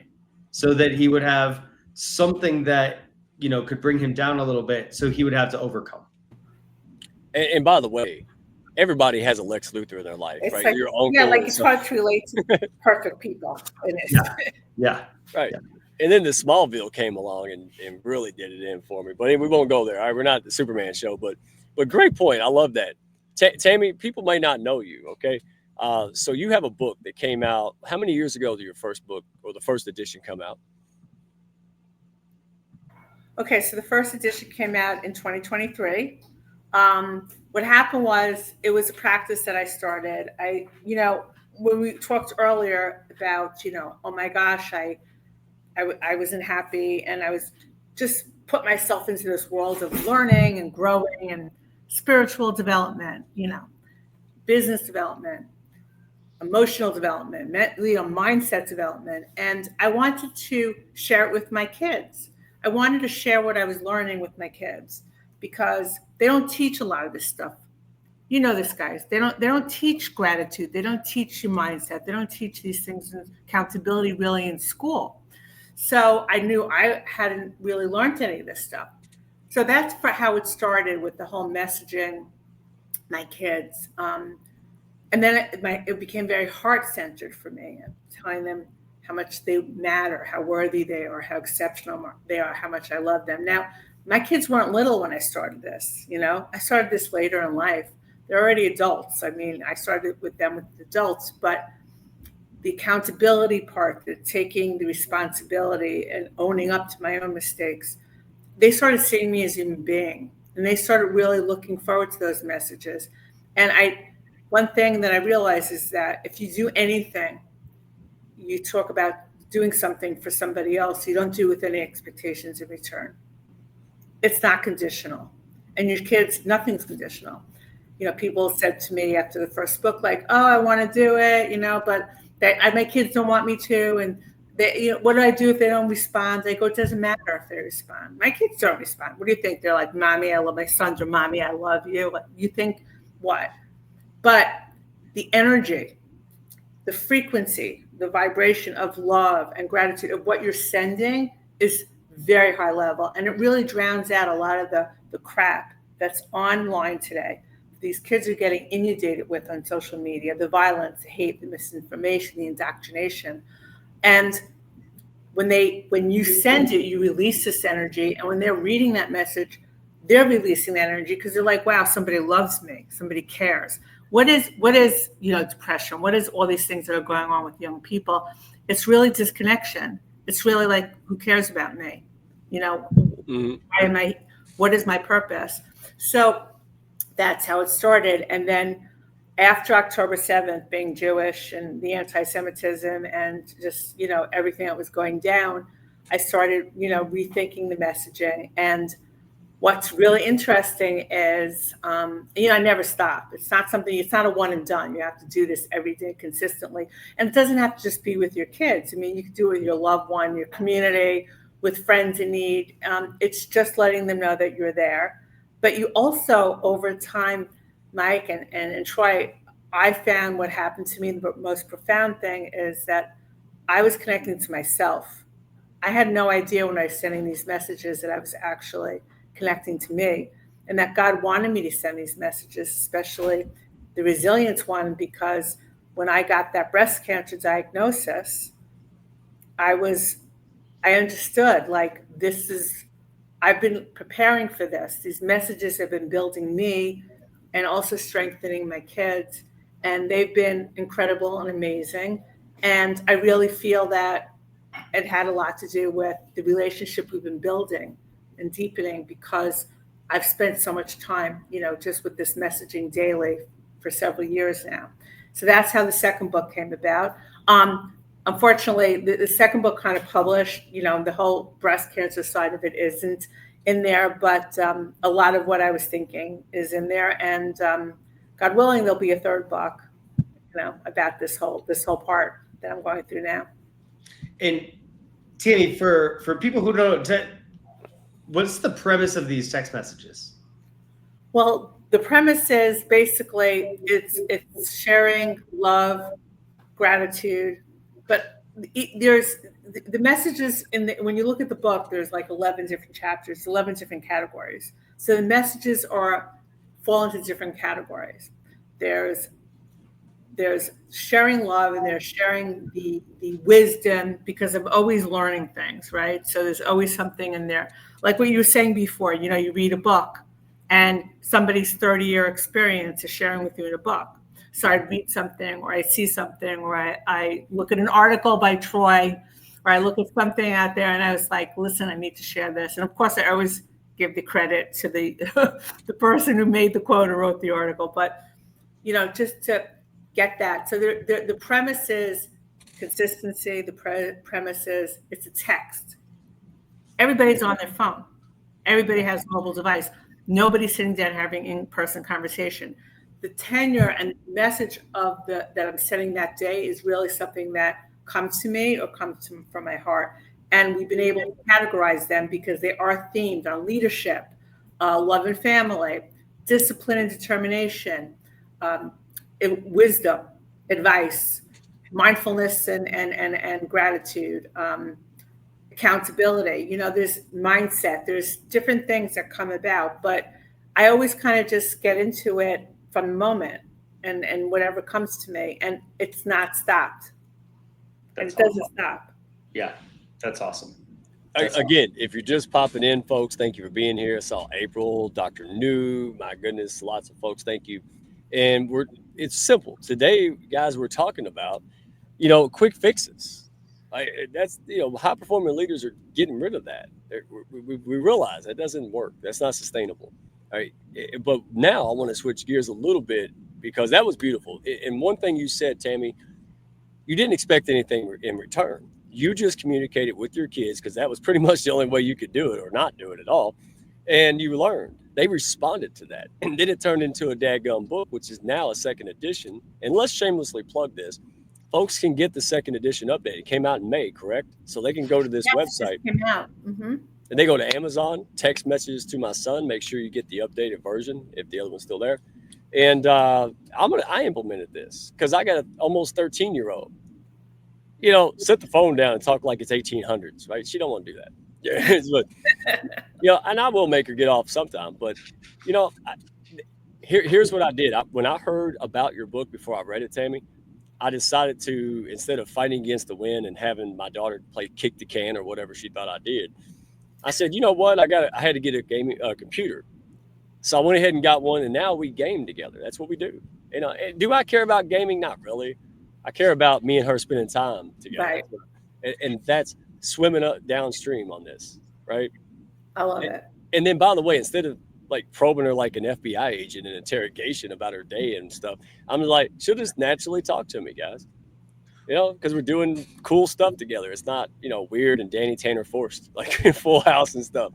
so that he would have something that, could bring him down a little bit. So he would have to overcome. And by the way, everybody has a Lex Luthor in their life, it's right? Like, your uncle. Yeah, like it's hard to relate to perfect people. Yeah. Right. Yeah. And then the Smallville came along and really did it in for me. But we won't go there. All right, we're not the Superman show, but great point. I love that. Tammy, people may not know you, okay? So you have a book that came out. How many years ago did your first book or the first edition come out? Okay, so the first edition came out in 2023. What happened was, it was a practice that I started. When we talked earlier about, oh my gosh, I wasn't happy, and I was just put myself into this world of learning and growing and spiritual development, business development, emotional development, mindset development. And I wanted to share it with my kids. I wanted to share what I was learning with my kids because they don't teach a lot of this stuff. You know this, guys. They don't teach gratitude. They don't teach you mindset. They don't teach these things in accountability really in school. So I knew I hadn't really learned any of this stuff. So that's how it started with the whole messaging my kids. And then it became very heart-centered for me, telling them how much they matter, how worthy they are, how exceptional they are, how much I love them. Now, my kids weren't little when I started this. I started this later in life. They're already adults. I mean, I started with them with adults, but the accountability part, the taking the responsibility and owning up to my own mistakes, they started seeing me as a human being, and they started really looking forward to those messages. And one thing that I realized is that if you do anything, you talk about doing something for somebody else, you don't do it with any expectations in return. It's not conditional. And your kids, nothing's conditional. People said to me after the first book, like, oh, I want to do it, but my kids don't want me to. And they, what do I do if they don't respond? They go, it doesn't matter if they respond. My kids don't respond. What do you think? They're like, Mommy, I love my sons, or Mommy, I love you. You think what? But the energy, the frequency, the vibration of love and gratitude of what you're sending is very high level. And it really drowns out a lot of the crap that's online today. These kids are getting inundated with on social media, the violence, the hate, the misinformation, the indoctrination. And when you send it, you release this energy. And when they're reading that message, they're releasing that energy because they're like, wow, somebody loves me, somebody cares. What is depression? What is all these things that are going on with young people? It's really disconnection. It's really like, who cares about me? Mm-hmm. What is my purpose? So that's how it started. And then after October 7th, being Jewish and the anti-Semitism and just, everything that was going down, I started, rethinking the messaging. And what's really interesting is, I never stop. It's not a one and done. You have to do this every day consistently. And it doesn't have to just be with your kids. I mean, you can do it with your loved one, your community, with friends in need. It's just letting them know that you're there. But you also, over time, Mike and Troy, I found what happened to me, the most profound thing is that I was connecting to myself. I had no idea when I was sending these messages that I was actually connecting to me, and that God wanted me to send these messages, especially the resilience one, because when I got that breast cancer diagnosis, I understood, like, I've been preparing for this. These messages have been building me and also strengthening my kids, and they've been incredible and amazing. And I really feel that it had a lot to do with the relationship we've been building and deepening, because I've spent so much time, just with this messaging daily for several years now. So that's how the second book came about. Unfortunately, the second book kind of published, the whole breast cancer side of it isn't in there, but a lot of what I was thinking is in there. And God willing, there'll be a third book, about this whole part that I'm going through now. And Tammy, for people who don't know, what's the premise of these text messages? Well, the premise is basically it's sharing love, gratitude, but there's the messages when you look at the book, there's like 11 different chapters, 11 different categories. So the messages fall into different categories. There's sharing love, and there's sharing the wisdom, because I'm always learning things, right? So there's always something in there. Like what you were saying before, you read a book and somebody's 30-year experience is sharing with you in a book. So I read something, or I see something, or I look at an article by Troy, or I look at something out there and I was like, listen, I need to share this. And of course, I always give the credit to the the person who made the quote or wrote the article. But, just to get that. So the premise is consistency. The premise is it's a text. everybody's on their phone. Everybody has a mobile device. Nobody's sitting down having in-person conversation. The tenure and message of that I'm setting that day is really something that comes to me or comes from my heart. And we've been able to categorize them because they are themed on leadership, love and family, discipline and determination, wisdom, advice, mindfulness and gratitude, accountability. There's mindset, there's different things that come about, but I always kind of just get into it from the moment and whatever comes to me, and it's not stopped. It doesn't stop. Yeah, that's awesome. Again, if you're just popping in, folks, thank you for being here. I saw April, Dr. New, my goodness, lots of folks, thank you. And it's simple. Today, guys, we're talking about, quick fixes. That's, high performing leaders are getting rid of that. We realize that doesn't work. That's not sustainable. All right. But now I want to switch gears a little bit because that was beautiful. And one thing you said, Tammy, you didn't expect anything in return. You just communicated with your kids because that was pretty much the only way you could do it or not do it at all. And you learned. They responded to that. And then it turned into a dadgum book, which is now a second edition. And let's shamelessly plug this. Folks can get the second edition update. It came out in May, correct? So they can go to this website. It came out. Mm-hmm. And they go to Amazon, text messages to my son, make sure you get the updated version if the other one's still there. And I implemented this because I got an almost 13-year-old. Set the phone down and talk like it's 1800s, right? She don't want to do that. Yeah, but, and I will make her get off sometime. But, here's what I did. When I heard about your book before I read it, Tammy, I decided to, instead of fighting against the wind and having my daughter play kick the can or whatever she thought I did, I said, you know what? I had to get a computer. So I went ahead and got one, and now we game together. That's what we do. Do I care about gaming? Not really. I care about me and her spending time together. Right. And that's swimming up downstream on this, right? I love it. And then, by the way, instead of like probing her like an FBI agent in interrogation about her day and stuff, I'm like, she'll just naturally talk to me, guys. Because we're doing cool stuff together. It's not, weird and Danny Tanner forced, like Full House and stuff.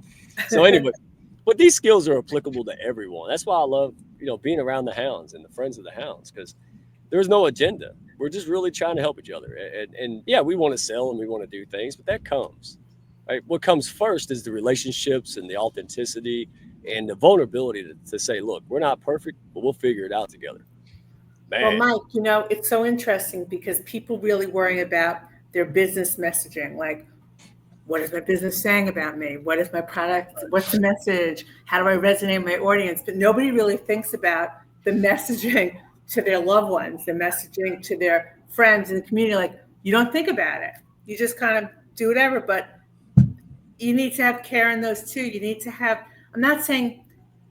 So anyway, but these skills are applicable to everyone. That's why I love, being around the Hounds and the friends of the Hounds, because there's no agenda. We're just really trying to help each other. And yeah, we want to sell and we want to do things, but that comes, right? What comes first is the relationships and the authenticity and the vulnerability to say, look, we're not perfect, but we'll figure it out together. Man. Well, Mike, it's so interesting because people really worry about their business messaging. Like, what is my business saying about me? What is my product? What's the message? How do I resonate with my audience? But nobody really thinks about the messaging to their loved ones, the messaging to their friends in the community. Like, you don't think about it. You just kind of do whatever, but you need to have care in those too. You need to have, I'm not saying,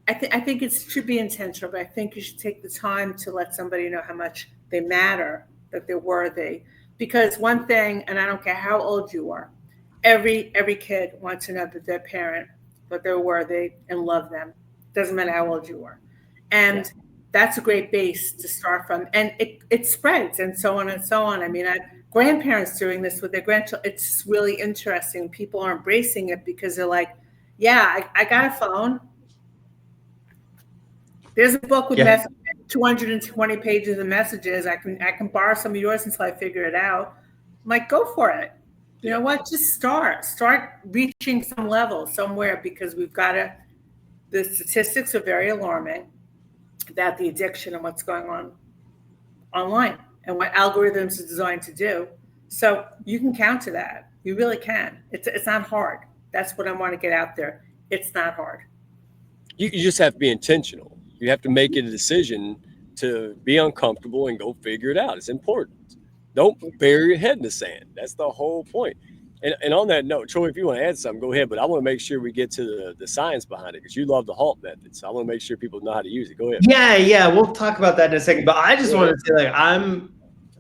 I think it should be intentional, but I think you should take the time to let somebody know how much they matter, that they're worthy. Because one thing, and I don't care how old you are, every kid wants to know that their parent, that they're worthy and love them. Doesn't matter how old you are. And that's a great base to start from. And it spreads and so on and so on. I mean, grandparents doing this with their grandchildren, it's really interesting. People are embracing it because they're like, yeah, I got a phone. There's a book with 220 pages of messages. I can borrow some of yours until I figure it out. I'm like, go for it. You know what? Just start reaching some level somewhere, because the statistics are very alarming about the addiction and what's going on online and what algorithms are designed to do. So you can counter that. You really can. It's not hard. That's what I want to get out there. It's not hard. You just have to be intentional. You have to make it a decision to be uncomfortable and go figure it out. It's important. Don't bury your head in the sand. That's the whole point. And on that note, Troy, if you want to add something, go ahead. But I want to make sure we get to the science behind it, because you love the HALT method. So I want to make sure people know how to use it. Go ahead. Yeah. We'll talk about that in a second. But I just wanted to say, like, I'm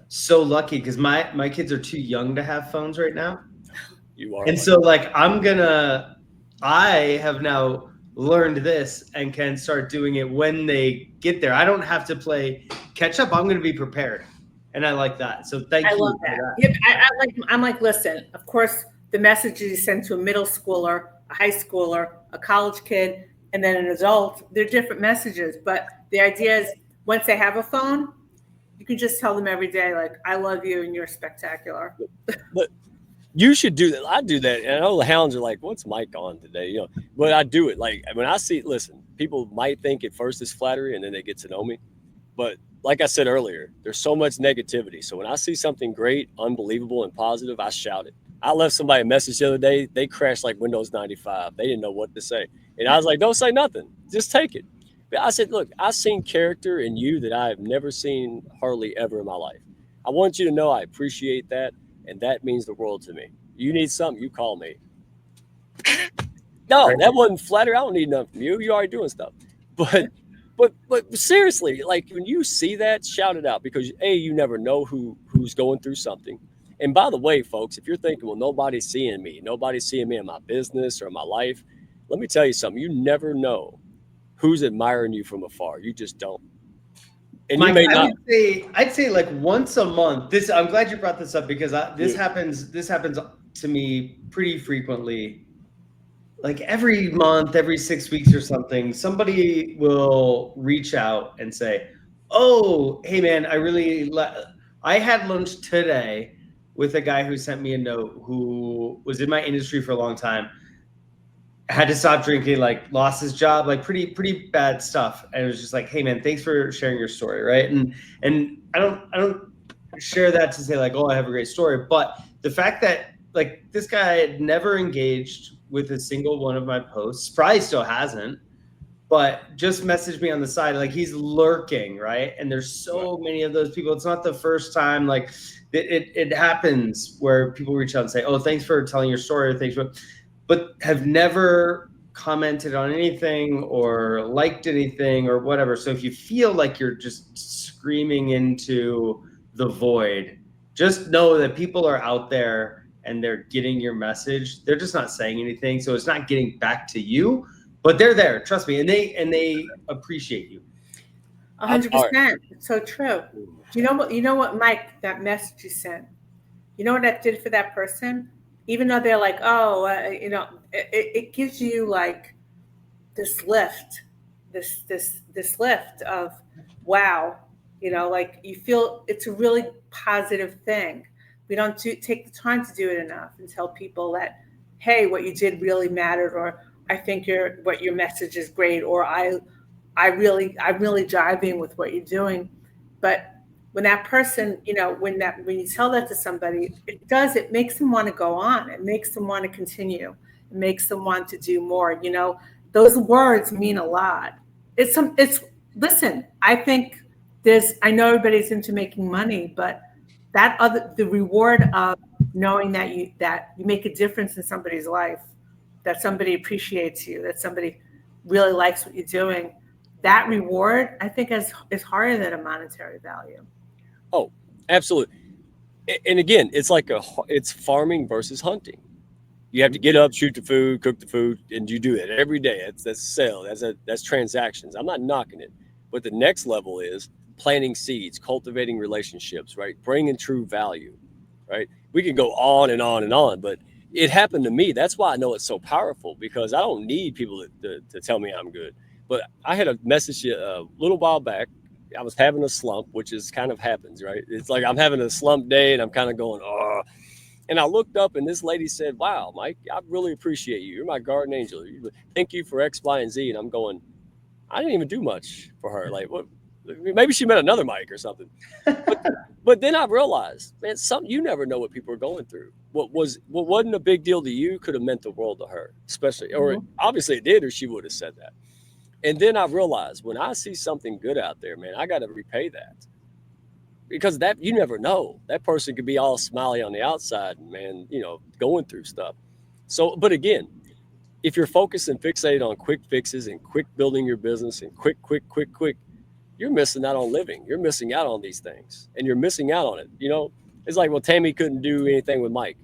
so lucky because my kids are too young to have phones right now. You are. And so, like, I have now learned this and can start doing it when they get there. I don't have to play catch up. I'm going to be prepared. And I like that. So thank you. I love that. Yeah, I'm like, listen, of course, the messages you send to a middle schooler, a high schooler, a college kid, and then an adult, they're different messages. But the idea is once they have a phone, you can just tell them every day, like, I love you and you're spectacular. But you should do that. I do that. And I know the Hounds are like, what's Mike on today? You know, but I do it. Like when I see, listen, people might think at first it's flattery and then they get to know me. But like I said earlier, there's so much negativity. So when I see something great, unbelievable, and positive, I shout it. I left somebody a message the other day. They crashed like Windows 95. They didn't know what to say. And I was like, don't say nothing. Just take it. But I said, look, I've seen character in you that I have never seen hardly ever in my life. I want you to know I appreciate that. And that means the world to me. You need something, you call me. No, that wasn't flattery. I don't need nothing from you. You're already doing stuff. But seriously, like when you see that, shout it out, because you never know who's going through something. And by the way, folks, if you're thinking, well, nobody's seeing me in my business or my life, let me tell you something. You never know who's admiring you from afar. You just don't. And Mike, you may not. I'd say like once a month. I'm glad you brought this up because this happens to me pretty frequently. Like every month, every 6 weeks or something, somebody will reach out and say, "Oh, hey man, I had lunch today with a guy who sent me a note who was in my industry for a long time, had to stop drinking, like lost his job, like pretty bad stuff." And it was just like, "Hey man, thanks for sharing your story." Right. And I don't share that to say like, "Oh, I have a great story." But the fact that like this guy had never engaged with a single one of my posts, probably still hasn't, but just messaged me on the side. Like he's lurking. Right. And there's so many of those people. It's not the first time. Like it happens where people reach out and say, "Oh, thanks for telling your story." But have never commented on anything or liked anything or whatever. So if you feel like you're just screaming into the void, just know that people are out there and they're getting your message. They're just not saying anything. So it's not getting back to you, but they're there. Trust me. And they appreciate you. 100%. It's so true. You know what, Mike, that message you sent, you know what that did for that person? Even though they're like, oh, it gives you like this lift, this lift of, wow, like you feel it's a really positive thing. We don't take the time to do it enough and tell people that, hey, what you did really mattered, or I think what your message is great, or I'm really jiving with what you're doing. But when that person, when you tell that to somebody, it makes them want to go on. It makes them want to continue. It makes them want to do more. Those words mean a lot. Listen, I think I know everybody's into making money, but the reward of knowing that you make a difference in somebody's life, that somebody appreciates you, that somebody really likes what you're doing, that reward, I think is higher than a monetary value. Oh, absolutely. And again, it's farming versus hunting. You have to get up, shoot the food, cook the food, and you do it every day. That's sale. That's transactions. I'm not knocking it, but the next level is planting seeds, cultivating relationships, right? Bringing true value, right? We can go on and on and on, but it happened to me. That's why I know it's so powerful, because I don't need people to tell me I'm good. But I had a message a little while back. I was having a slump, which is kind of happens, right? It's like I'm having a slump day and I'm kind of going, oh. And I looked up and this lady said, "Wow, Mike, I really appreciate you. You're my guardian angel. Thank you for X, Y, and Z." And I'm going, I didn't even do much for her. Like, what? Maybe she met another Mike or something. But then I realized, man, you never know what people are going through. What wasn't a big deal to you could have meant the world to her, especially, or obviously it did, or she would have said that. And then I realized when I see something good out there, man, I got to repay that, because that you never know. That person could be all smiley on the outside, man, going through stuff. So, but again, if you're focused and fixated on quick fixes and quick building your business and quick, you're missing out on living. You're missing out on these things, and you're missing out on it. It's like, well, Tammy couldn't do anything with Mike.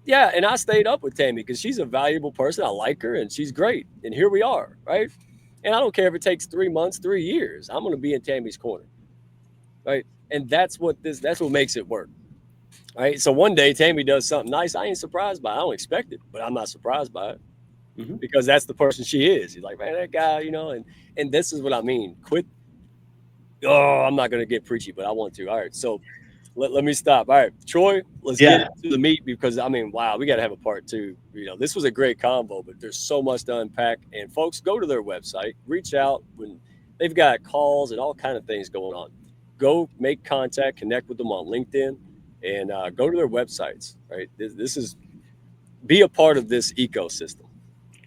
Yeah. And I stayed up with Tammy because she's a valuable person. I like her and she's great. And here we are. Right. And I don't care if it takes 3 months, 3 years, I'm going to be in Tammy's corner. Right. And that's what makes it work. All right. So one day Tammy does something nice. I ain't surprised by it. I don't expect it, but I'm not surprised by it because that's the person she is. He's like, man, that guy, and this is what I mean. Quit. Oh, I'm not going to get preachy, but I want to. All right. So let me stop. All right, Troy, let's get to the meat because I mean, wow, we got to have a part two. This was a great combo, but there's so much to unpack. And folks, go to their website, reach out when they've got calls and all kind of things going on. Go make contact, connect with them on LinkedIn, and go to their websites. Right, this is be a part of this ecosystem.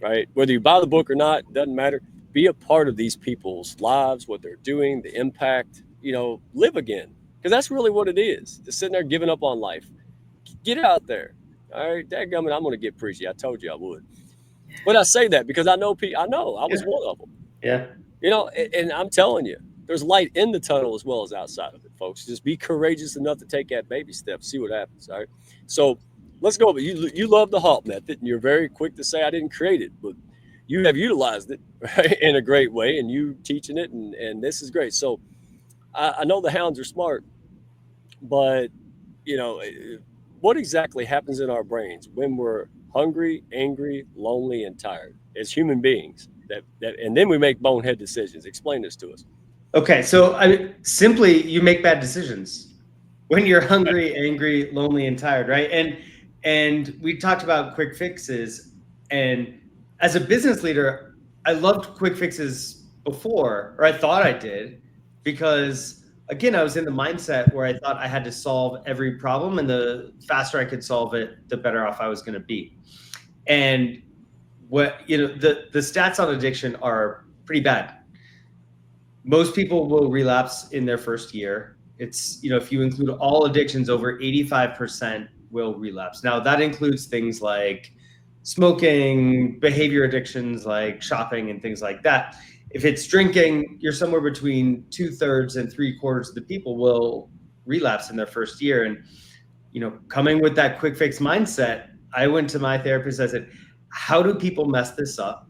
Right, whether you buy the book or not, doesn't matter. Be a part of these people's lives, what they're doing, the impact. Live again. Because that's really what it is. Just sitting there giving up on life. Get out there. All right, dadgummit, I'm going to get preachy. I told you I would. But I say that because I know I was one of them. Yeah. And I'm telling you, there's light in the tunnel as well as outside of it, folks. Just be courageous enough to take that baby step, see what happens. All right. So let's go. You love the HALT method, and you're very quick to say I didn't create it, but you have utilized it right, in a great way, and you teaching it, and this is great. So I know the Hounds are smart, but what exactly happens in our brains when we're hungry, angry, lonely, and tired as human beings? And then we make bonehead decisions. Explain this to us. Okay, so simply you make bad decisions when you're hungry, angry, lonely, and tired, right? And we talked about quick fixes, and as a business leader, I loved quick fixes before, or I thought I did, because again, I was in the mindset where I thought I had to solve every problem, and the faster I could solve it, the better off I was going to be. And the stats on addiction are pretty bad. Most people will relapse in their first year. It's, if you include all addictions, over 85% will relapse. Now that includes things like smoking, behavior addictions like shopping and things like that. If it's drinking, you're somewhere between 2/3 and 3/4 of the people will relapse in their first year. And, coming with that quick fix mindset, I went to my therapist. I said, how do people mess this up?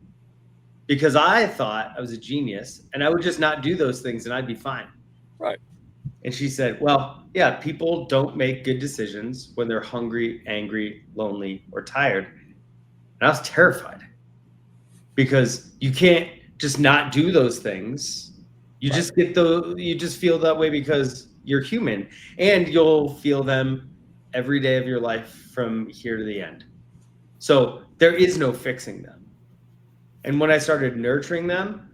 Because I thought I was a genius and I would just not do those things and I'd be fine. Right. And she said, well, yeah, people don't make good decisions when they're hungry, angry, lonely, or tired. And I was terrified because you can't just not do those things. You just you just feel that way because you're human, and you'll feel them every day of your life from here to the end. So there is no fixing them. And when I started nurturing them,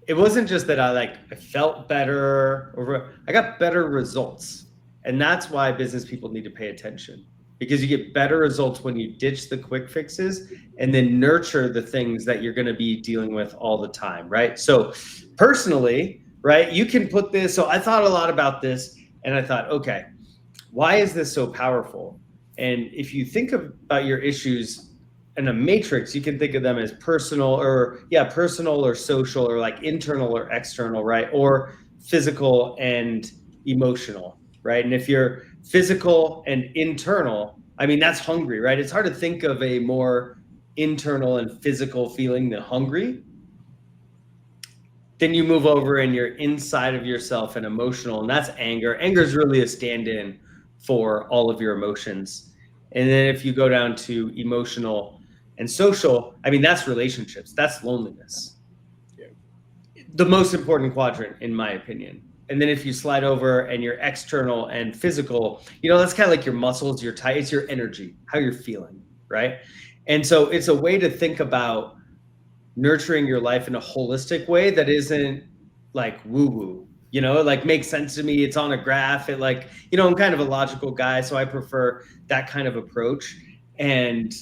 it wasn't just that I felt better, or I got better results. And that's why business people need to pay attention, because you get better results when you ditch the quick fixes and then nurture the things that you're going to be dealing with all the time, right? So personally, right, you can put this. So I thought a lot about this, and I thought, okay, why is this so powerful? And if you think about your issues in a matrix, you can think of them as personal or social, or like internal or external, right? Or physical and emotional, right? And if you're physical and internal, I mean, that's hungry, right? It's hard to think of a more internal and physical feeling than hungry. Then you move over and you're inside of yourself and emotional, and that's anger. Anger is really a stand-in for all of your emotions. And then if you go down to emotional and social, I mean, that's relationships, that's loneliness. Yeah. The most important quadrant, in my opinion. And then if you slide over and you're external and physical, that's kind of like your muscles, your tight, it's your energy, how you're feeling, right? And so it's a way to think about nurturing your life in a holistic way that isn't like woo-woo, makes sense to me. It's on a graph. It I'm kind of a logical guy, so I prefer that kind of approach. And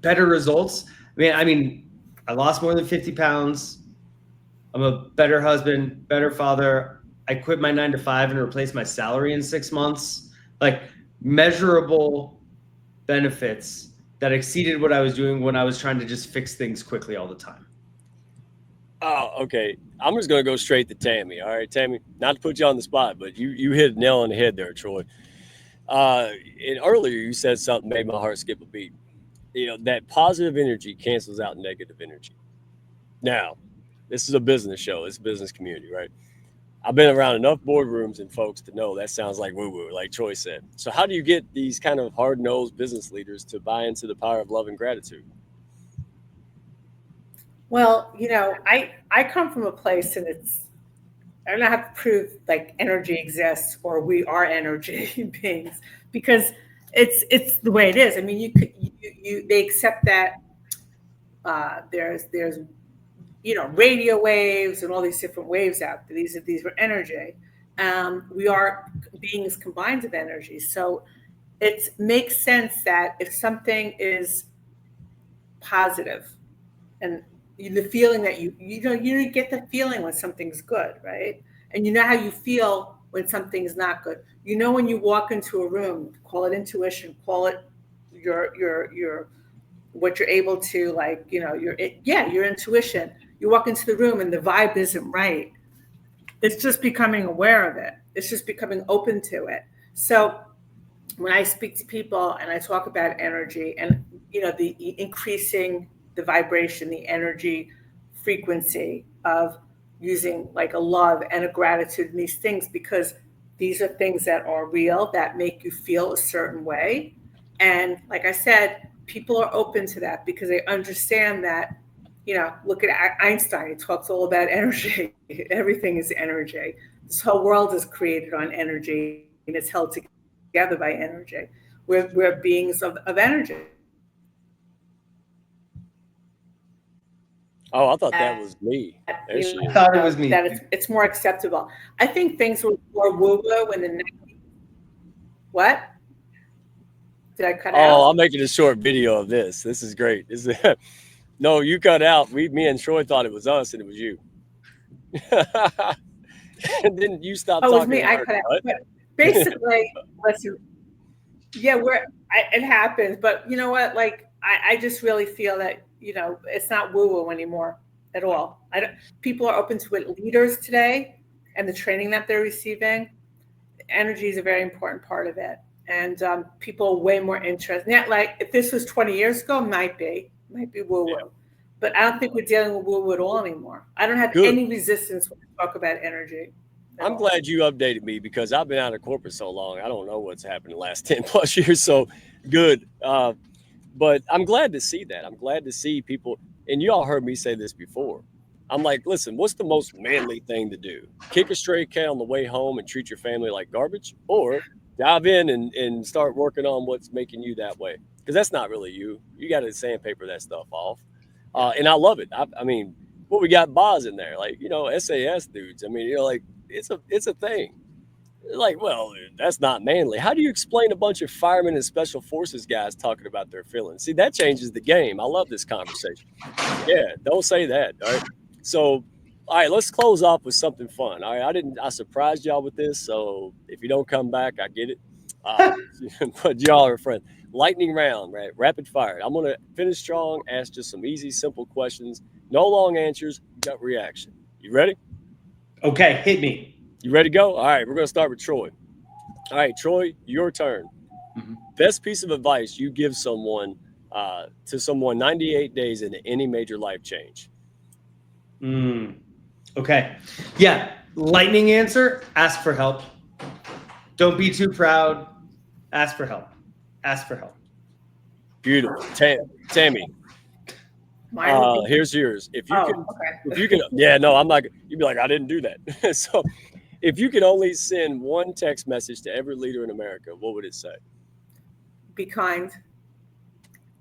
better results. I mean, I lost more than 50 pounds. I'm a better husband, better father. I quit my 9-to-5 and replaced my salary in 6 months. Measurable benefits that exceeded what I was doing when I was trying to just fix things quickly all the time. Oh, okay. I'm just going to go straight to Tammy. All right, Tammy, not to put you on the spot, but you hit a nail on the head there, Troy. And earlier you said something made my heart skip a beat. That positive energy cancels out negative energy. Now, this is a business show. It's a business community, right? I've been around enough boardrooms and folks to know that sounds like woo-woo, like Troy said. So how do you get these kind of hard-nosed business leaders to buy into the power of love and gratitude? Well, I come from a place, and I don't have to prove like energy exists or we are energy beings, because it's the way it is. I mean, they accept that there's radio waves and all these different waves out there. These are energy. We are beings combined with energy, so it makes sense that if something is positive, and the feeling that you get the feeling when something's good, right? And you know how you feel when something's not good. When you walk into a room, call it intuition, call it your what you're able to, like, your intuition. You walk into the room and the vibe isn't right. It's just becoming aware of it. It's just becoming open to it. So when I speak to people and I talk about energy and the increasing the vibration, the energy frequency of using like a love and a gratitude in these things, because these are things that are real, that make you feel a certain way. And like I said, people are open to that because they understand that, look at Einstein. He talks all about energy. Everything is energy. This whole world is created on energy, and it's held together by energy. We're beings of energy. Oh, I thought that was me. There she I is. thought it was me. That it's more acceptable. I think things were more woo-woo in the 90s. What? Did I cut Oh, out? I'm making a short video of this. This is great. No, you cut out. Me and Troy thought it was us, and it was you. And then you stopped Oh, it was talking. me. And I heard cut out. what? But basically, listen, yeah, it happens. But you know what? Like, I just really feel that, it's not woo-woo anymore at all. People are open to it. Leaders today and the training that they're receiving, energy is a very important part of it. And people are way more interested. Yeah, like if this was 20 years ago, might be woo-woo. Yeah. But I don't think we're dealing with woo-woo at all anymore. I don't have Good. any resistance when I talk about energy. I'm glad you updated me because I've been out of corporate so long. I don't know what's happened in the last 10 plus years. So good. But I'm glad to see that. I'm glad to see people. And you all heard me say this before. I'm like, listen, what's the most manly thing to do? Kick a stray cat on the way home and treat your family like garbage? Or dive in and start working on what's making you that way? Because that's not really you. You got to sandpaper that stuff off. And I love it. I mean, what we got Boz in there, like, SAS dudes. I mean, like, it's a thing. Like, well, that's not manly. How do you explain a bunch of firemen and special forces guys talking about their feelings? See, that changes the game. I love this conversation. Yeah, don't say that. All right. So, all right, let's close off with something fun. All right, I surprised y'all with this. So if you don't come back, I get it. But y'all are friends. Lightning round, right? Rapid fire. I'm gonna finish strong. Ask just some easy, simple questions. No long answers. Gut reaction. You ready? Okay, hit me. You ready to go? All right, we're going to start with Troy. All right, Troy, your turn. Mm-hmm. Best piece of advice you give someone to someone 98 days into any major life change. Okay. Yeah. Lightning answer, ask for help. Don't be too proud. Ask for help. Ask for help. Beautiful. Tammy. Here's yours. If you could, yeah, no, I'm not. You'd be like, I didn't do that. So if you could only send one text message to every leader in America, what would it say? Be kind.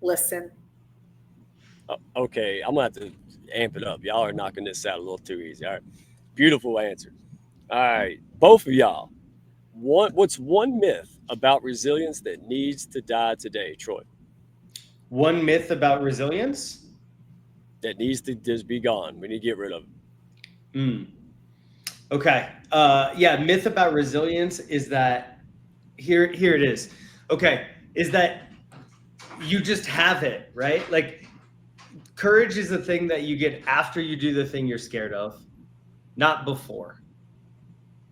Listen. Okay, I'm going to have to amp it up. Y'all are knocking this out a little too easy. All right. Beautiful answer. All right. Both of y'all. What's one myth about resilience that needs to die today, Troy? One myth about resilience? That needs to just be gone. We need to get rid of it. Okay. Myth about resilience is that here it is. Okay. Is that you just have it, right? Like courage is the thing that you get after you do the thing you're scared of, not before.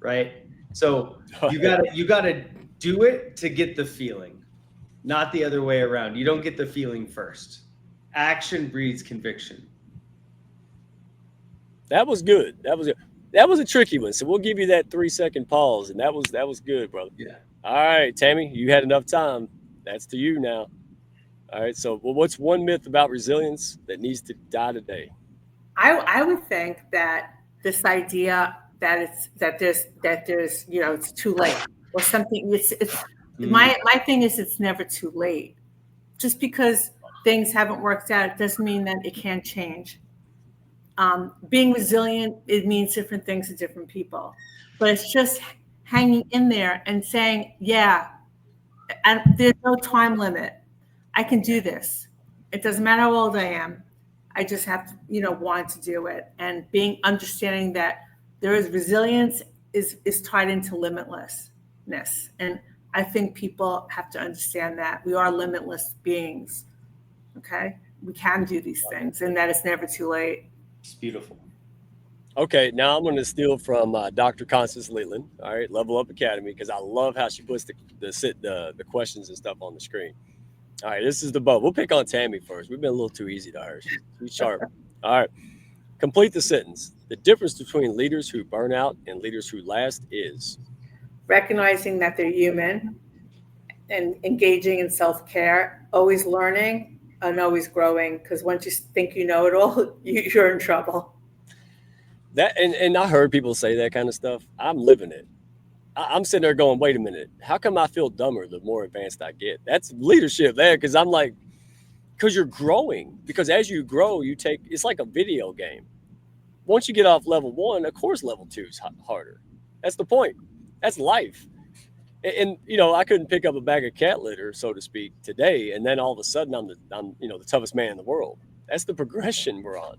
Right? So you gotta do it to get the feeling, not the other way around. You don't get the feeling first. Action breeds conviction. That was good. That was a tricky one. So we'll give you that 3-second pause. And that was good, brother. Yeah. All right, Tammy, you had enough time. That's to you now. All right. So, well, what's one myth about resilience that needs to die today? I would think that this idea that there's it's too late or something. It's my thing is it's never too late. Just because things haven't worked out, it doesn't mean that it can't change. Being resilient, it means different things to different people, but it's just hanging in there and saying, yeah, and there's no time limit. I can do this. It doesn't matter how old I am. I just have to, want to do it. And being understanding that there is resilience is tied into limitlessness. And I think people have to understand that we are limitless beings. Okay. We can do these things and that it's never too late. It's beautiful. Okay, now I'm going to steal from Dr. Constance Leland, all right, Level Up Academy, because I love how she puts the questions and stuff on the screen. All right, this is the boat. We'll pick on Tammy first. We've been a little too easy to her. She's sharp. All right, complete the sentence. The difference between leaders who burn out and leaders who last is? Recognizing that they're human and engaging in self-care, always learning and always growing, because once you think you know it all, you're in trouble. That and I heard people say that kind of stuff. I'm living it. I'm sitting there going, wait a minute. How come I feel dumber the more advanced I get? That's leadership there, because I'm like, because you're growing. Because as you grow, it's like a video game. Once you get off level 1, of course level 2 is harder. That's the point. That's life. And I couldn't pick up a bag of cat litter, so to speak, today, and then all of a sudden I'm the toughest man in the world. That's the progression we're on.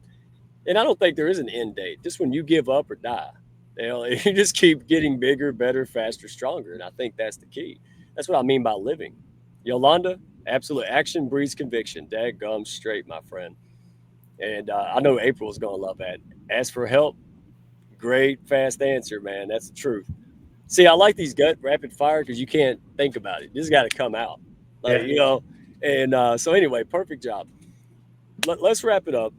And I don't think there is an end date. Just when you give up or die, you just keep getting bigger, better, faster, stronger. And I think that's the key. That's what I mean by living. Yolanda, absolute action breeds conviction. Daggum straight, my friend. And I know April is going to love that. Ask for help. Great, fast answer, man. That's the truth. See, I like these gut rapid fire because you can't think about it. This got to come out. And so anyway, perfect job. Let's wrap it up.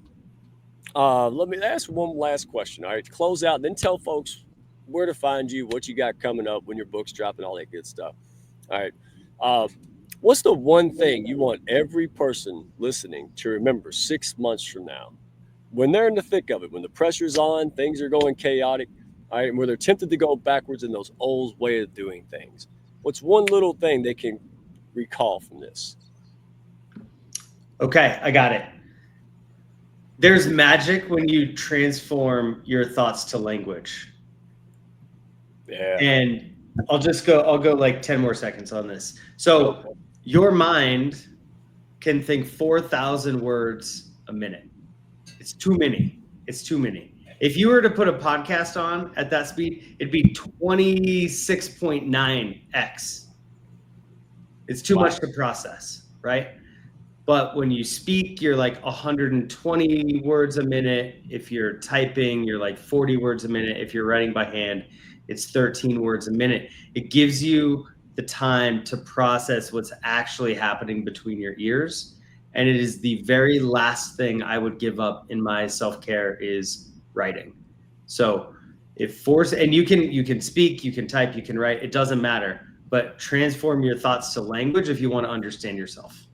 Let me ask one last question. All right, to close out, and then tell folks where to find you, what you got coming up, when your book's dropping, all that good stuff. All right. What's the one thing you want every person listening to remember 6 months from now, when they're in the thick of it, when the pressure's on, things are going chaotic, all right, and where they're tempted to go backwards in those old ways of doing things? What's one little thing they can recall from this? Okay, I got it. There's magic when you transform your thoughts to language. Yeah. And I'll go like 10 more seconds on this. So your mind can think 4,000 words a minute. It's too many. If you were to put a podcast on at that speed, it'd be 26.9x. It's too much to process, right? But when you speak, you're like 120 words a minute. If you're typing, you're like 40 words a minute. If you're writing by hand, it's 13 words a minute. It gives you the time to process what's actually happening between your ears. And it is the very last thing I would give up in my self-care is writing. So and you can speak, you can type, you can write, it doesn't matter. But transform your thoughts to language if you want to understand yourself.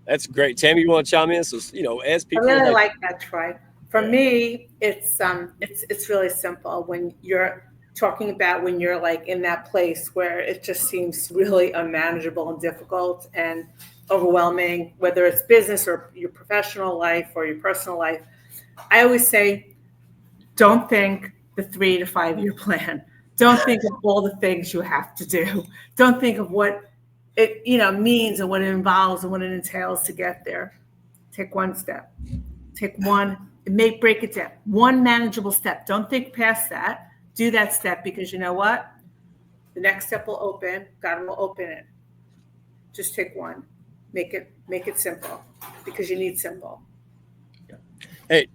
That's great. Tammy, you want to chime in? So, as people, I really like that, Troy. For me, it's really simple. When you're talking about when you're like in that place where it just seems really unmanageable and difficult and overwhelming, whether it's business or your professional life or your personal life, I always say, don't think the 3 to 5 year plan. Don't think of all the things you have to do. Don't think of what it means and what it involves and what it entails to get there. Take one step. Take one, break it down. One manageable step. Don't think past that. Do that step, because you know what? The next step will open. God will open it. Just take one. Make it simple, because you need simple. Hey,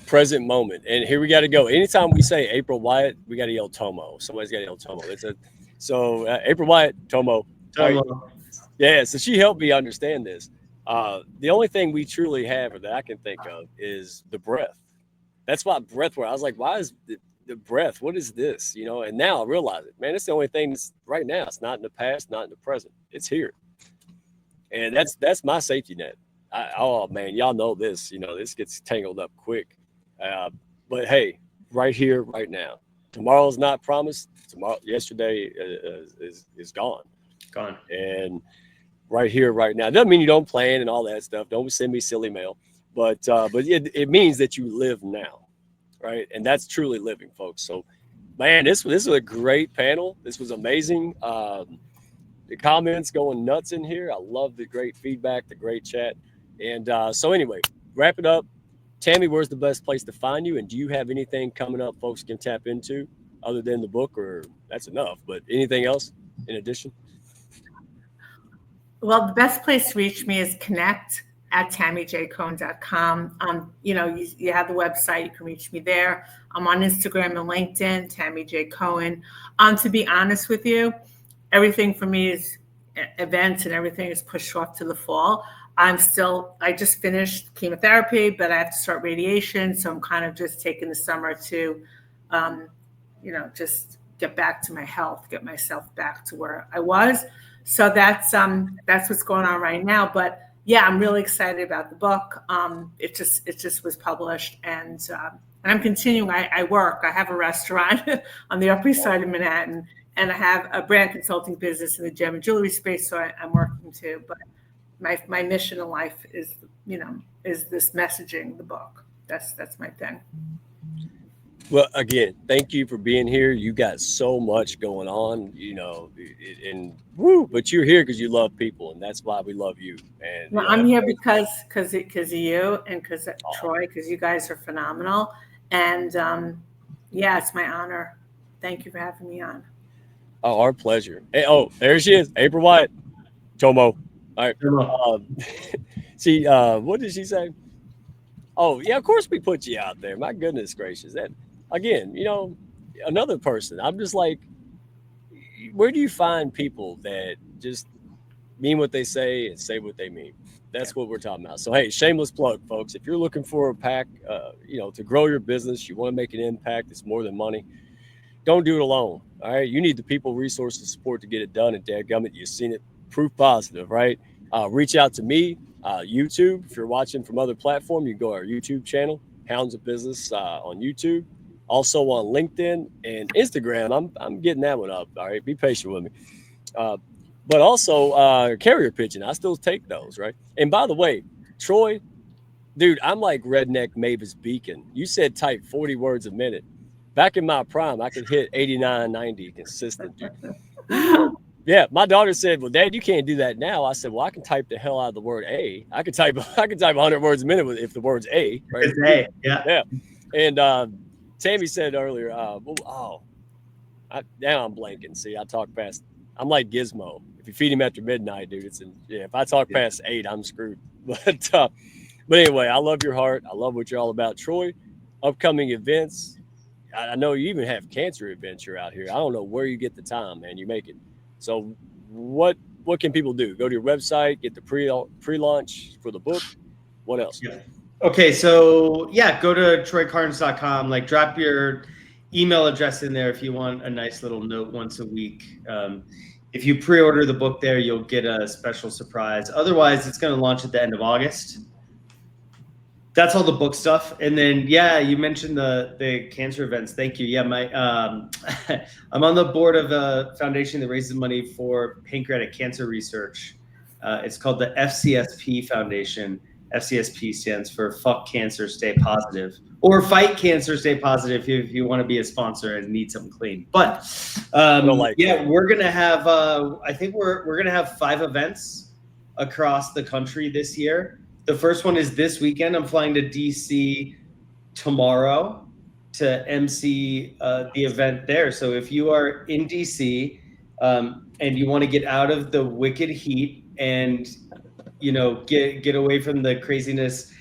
present moment. And here we got to go. Anytime we say April Wyatt, we got to yell Tomo. Somebody's got to yell Tomo. April Wyatt, Tomo. Yeah, so she helped me understand this. The only thing we truly have, or that I can think of, is the breath. That's why breath work. I was like, why is the breath? What is this? You know, and now I realize it, man. It's the only thing that's right now. It's not in the past, not in the present. It's here. And that's my safety net. Oh man, y'all know this. You know, this gets tangled up quick. But hey, right here, right now. Tomorrow's not promised. Yesterday is gone. Gone. And right here, right now. Doesn't mean you don't plan and all that stuff. Don't send me silly mail. But it means that you live now, right? And that's truly living, folks. So, man, this was a great panel. This was amazing. The comments going nuts in here. I love the great feedback, the great chat. And so anyway, wrap it up. Tammy, where's the best place to find you? And do you have anything coming up folks can tap into other than the book, or that's enough, but anything else in addition? Well, the best place to reach me is connect@tammyjcohen.com. You have the website, you can reach me there. I'm on Instagram and LinkedIn, Tammy J. Cohen. To be honest with you, everything for me is events and everything is pushed off to the fall. I just finished chemotherapy, but I have to start radiation. So I'm kind of just taking the summer to, just get back to my health, get myself back to where I was. So that's what's going on right now. But yeah, I'm really excited about the book. It just was published, and I'm continuing. I work. I have a restaurant on the Upper East Side of Manhattan, and I have a brand consulting business in the gem and jewelry space. So I'm working too. But my mission in life is this messaging, the book. That's my thing. Well, again, thank you for being here. You got so much going on, but you're here because you love people, and that's why we love you. And well, I'm here because of you and because of Troy, because you guys are phenomenal. And it's my honor. Thank you for having me on. Oh, our pleasure. Hey, there she is, April White, Tomo. All right. What did she say? Oh, yeah, of course we put you out there. My goodness gracious. That, again, another person. I'm just like, where do you find people that just mean what they say and say what they mean? That's what we're talking about. So, hey, shameless plug, folks. If you're looking for a pack, to grow your business, you want to make an impact, it's more than money. Don't do it alone. All right. You need the people, resources, support to get it done. And dadgummit, you've seen it. Proof positive, right? Reach out to me, YouTube. If you're watching from other platform, you can go to our YouTube channel, Hounds of Business on YouTube. Also on LinkedIn and Instagram. I'm getting that one up. All right. Be patient with me. But also carrier pigeon. I still take those, right? And by the way, Troy, dude, I'm like redneck Mavis Beacon. You said type 40 words a minute. Back in my prime, I could hit 89, 90 consistent, dude. Yeah, my daughter said, "Well, Dad, you can't do that now." I said, "Well, I can type the hell out of the word A. I can type 100 words a minute if the word's A, right?" It's A, yeah. And Tammy said earlier, now I'm blanking. See, I talk fast. I'm like Gizmo. If you feed him after midnight, dude, if I talk past 8, I'm screwed. But anyway, I love your heart. I love what you're all about, Troy. Upcoming events. I know you even have cancer adventure out here. I don't know where you get the time, man. You make it. So what can people do? Go to your website, get the pre-launch for the book. What else? Yeah. Okay, so go to troykarnes.com. Like, drop your email address in there if you want a nice little note once a week. If you pre-order the book there, you'll get a special surprise. Otherwise, it's going to launch at the end of August. That's all the book stuff. And then, you mentioned the cancer events. Thank you. Yeah, I'm on the board of a foundation that raises money for pancreatic cancer research. It's called the FCSP Foundation. FCSP stands for Fuck Cancer, Stay Positive, or Fight Cancer, Stay Positive if you want to be a sponsor and need something clean. But we're gonna have I think we're gonna have 5 events across the country this year. The first one is this weekend. I'm flying to DC tomorrow to MC the event there. So if you are in DC and you want to get out of the wicked heat and get away from the craziness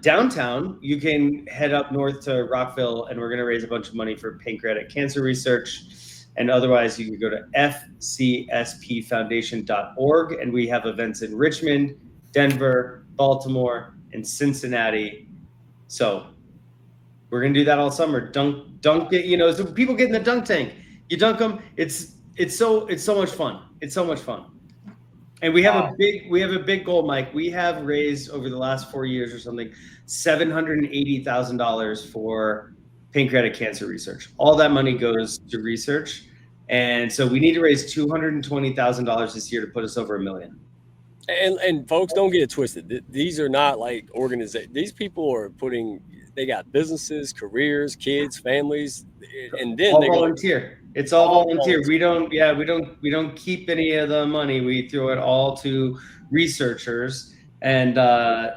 downtown, you can head up north to Rockville, and we're going to raise a bunch of money for pancreatic cancer research. And otherwise, you can go to fcspfoundation.org, and we have events in Richmond, Denver, Baltimore, and Cincinnati. So We're going to do that all summer. Dunk it, you know, so people get in the dunk tank. You dunk them. It's so much fun. It's so much fun. And we have a big goal, Mike. We have raised over the last 4 years or something, $780,000 for pancreatic cancer research. All that money goes to research. And so we need to raise $220,000 this year to put us over $1 million. And folks, don't get it twisted. These are not like organizations. These people are they got businesses, careers, kids, families, and then all volunteer. It's all volunteer. We don't keep any of the money. We throw it all to researchers. And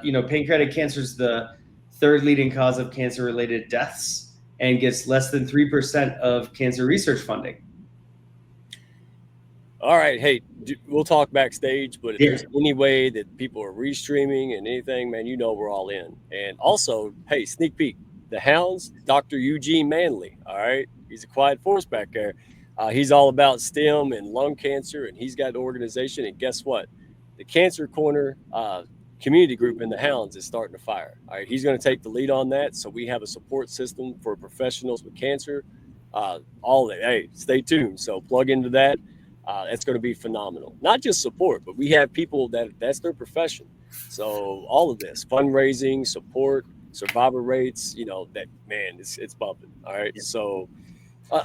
you know, pancreatic cancer is the third leading cause of cancer-related deaths and gets less than 3% of cancer research funding. All right. Hey, we'll talk backstage, but if there's any way that people are restreaming and anything, man, you know we're all in. And also, hey, sneak peek, the Hounds, Dr. Eugene Manley, all right? He's a quiet force back there. He's all about STEM and lung cancer, and he's got an organization. And guess what? The Cancer Corner community group in the Hounds is starting to fire. All right, he's going to take the lead on that. So we have a support system for professionals with cancer. All that. Hey, stay tuned. So plug into that. That's going to be phenomenal. Not just support, but we have people that's their profession. So all of this fundraising, support, survivor rates, you know, that, man, it's bumping. All right. Yeah. So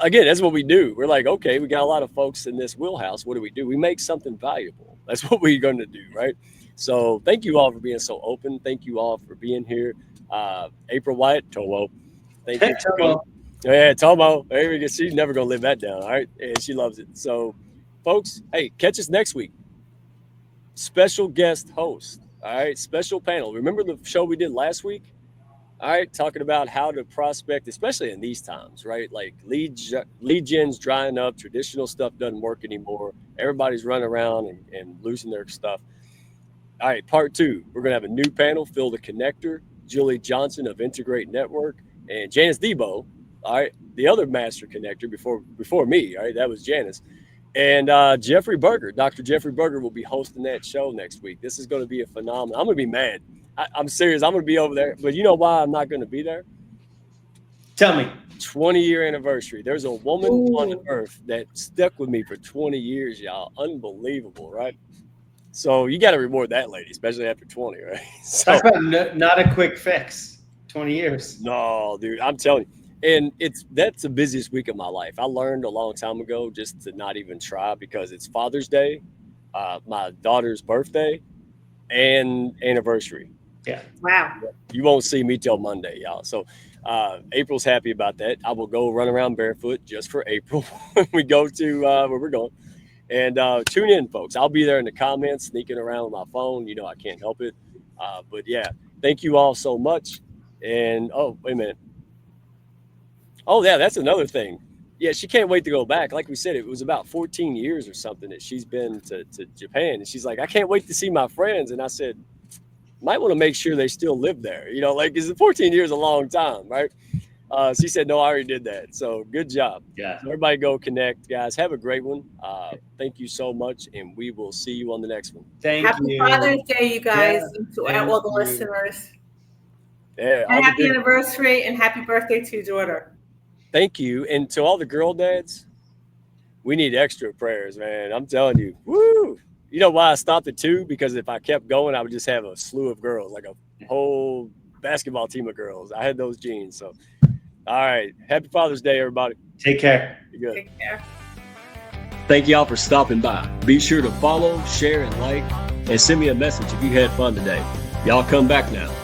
again, that's what we do. We're like, okay, we got a lot of folks in this wheelhouse. What do? We make something valuable. That's what we're going to do. Right. So thank you all for being so open. Thank you all for being here. April White, Tomo. Thank you. Tomo. Yeah, Tomo. She's never going to live that down. All right. And she loves it. So, folks, hey, catch us next week. Special guest host. All right. Special panel. Remember the show we did last week? All right. Talking about how to prospect, especially in these times, right? Like lead gen's drying up. Traditional stuff doesn't work anymore. Everybody's running around and losing their stuff. All right. Part 2. We're going to have a new panel. Phil the Connector, Julie Johnson of Integrate Network, and Janice Debo. All right. The other master connector before me. All right. That was Janice. And Jeffrey Berger, Dr. Jeffrey Berger will be hosting that show next week. This is going to be a phenomenon. I'm going to be mad. I'm serious. I'm going to be over there. But you know why I'm not going to be there? Tell me. 20-year anniversary. There's a woman on earth that stuck with me for 20 years, y'all. Unbelievable, right? So you got to reward that lady, especially after 20, right? So, talk about not a quick fix. 20 years. No, dude. I'm telling you. And that's the busiest week of my life. I learned a long time ago just to not even try because it's Father's Day, my daughter's birthday, and anniversary. Yeah. Wow. You won't see me till Monday, y'all. So April's happy about that. I will go run around barefoot just for April when we go to where we're going. And tune in, folks. I'll be there in the comments, sneaking around with my phone. You know I can't help it. But, yeah, thank you all so much. And, oh, wait a minute. Oh, yeah, that's another thing. Yeah, she can't wait to go back. Like we said, it was about 14 years or something that she's been to Japan. And she's like, I can't wait to see my friends. And I said, might want to make sure they still live there. You know, like, is 14 years a long time, right? She said, no, I already did that. So good job. Yeah. So everybody go connect. Guys, have a great one. Thank you so much. And we will see you on the next one. Happy Father's Day, you guys, and to all the listeners. Yeah. And happy anniversary and happy birthday to your daughter. Thank you. And to all the girl dads, we need extra prayers, man. I'm telling you. Woo! You know why I stopped at 2? Because if I kept going, I would just have a slew of girls, like a whole basketball team of girls. I had those genes. So, all right. Happy Father's Day, everybody. Take care. Be good. Take care. Thank y'all for stopping by. Be sure to follow, share, and like, and send me a message if you had fun today. Y'all come back now.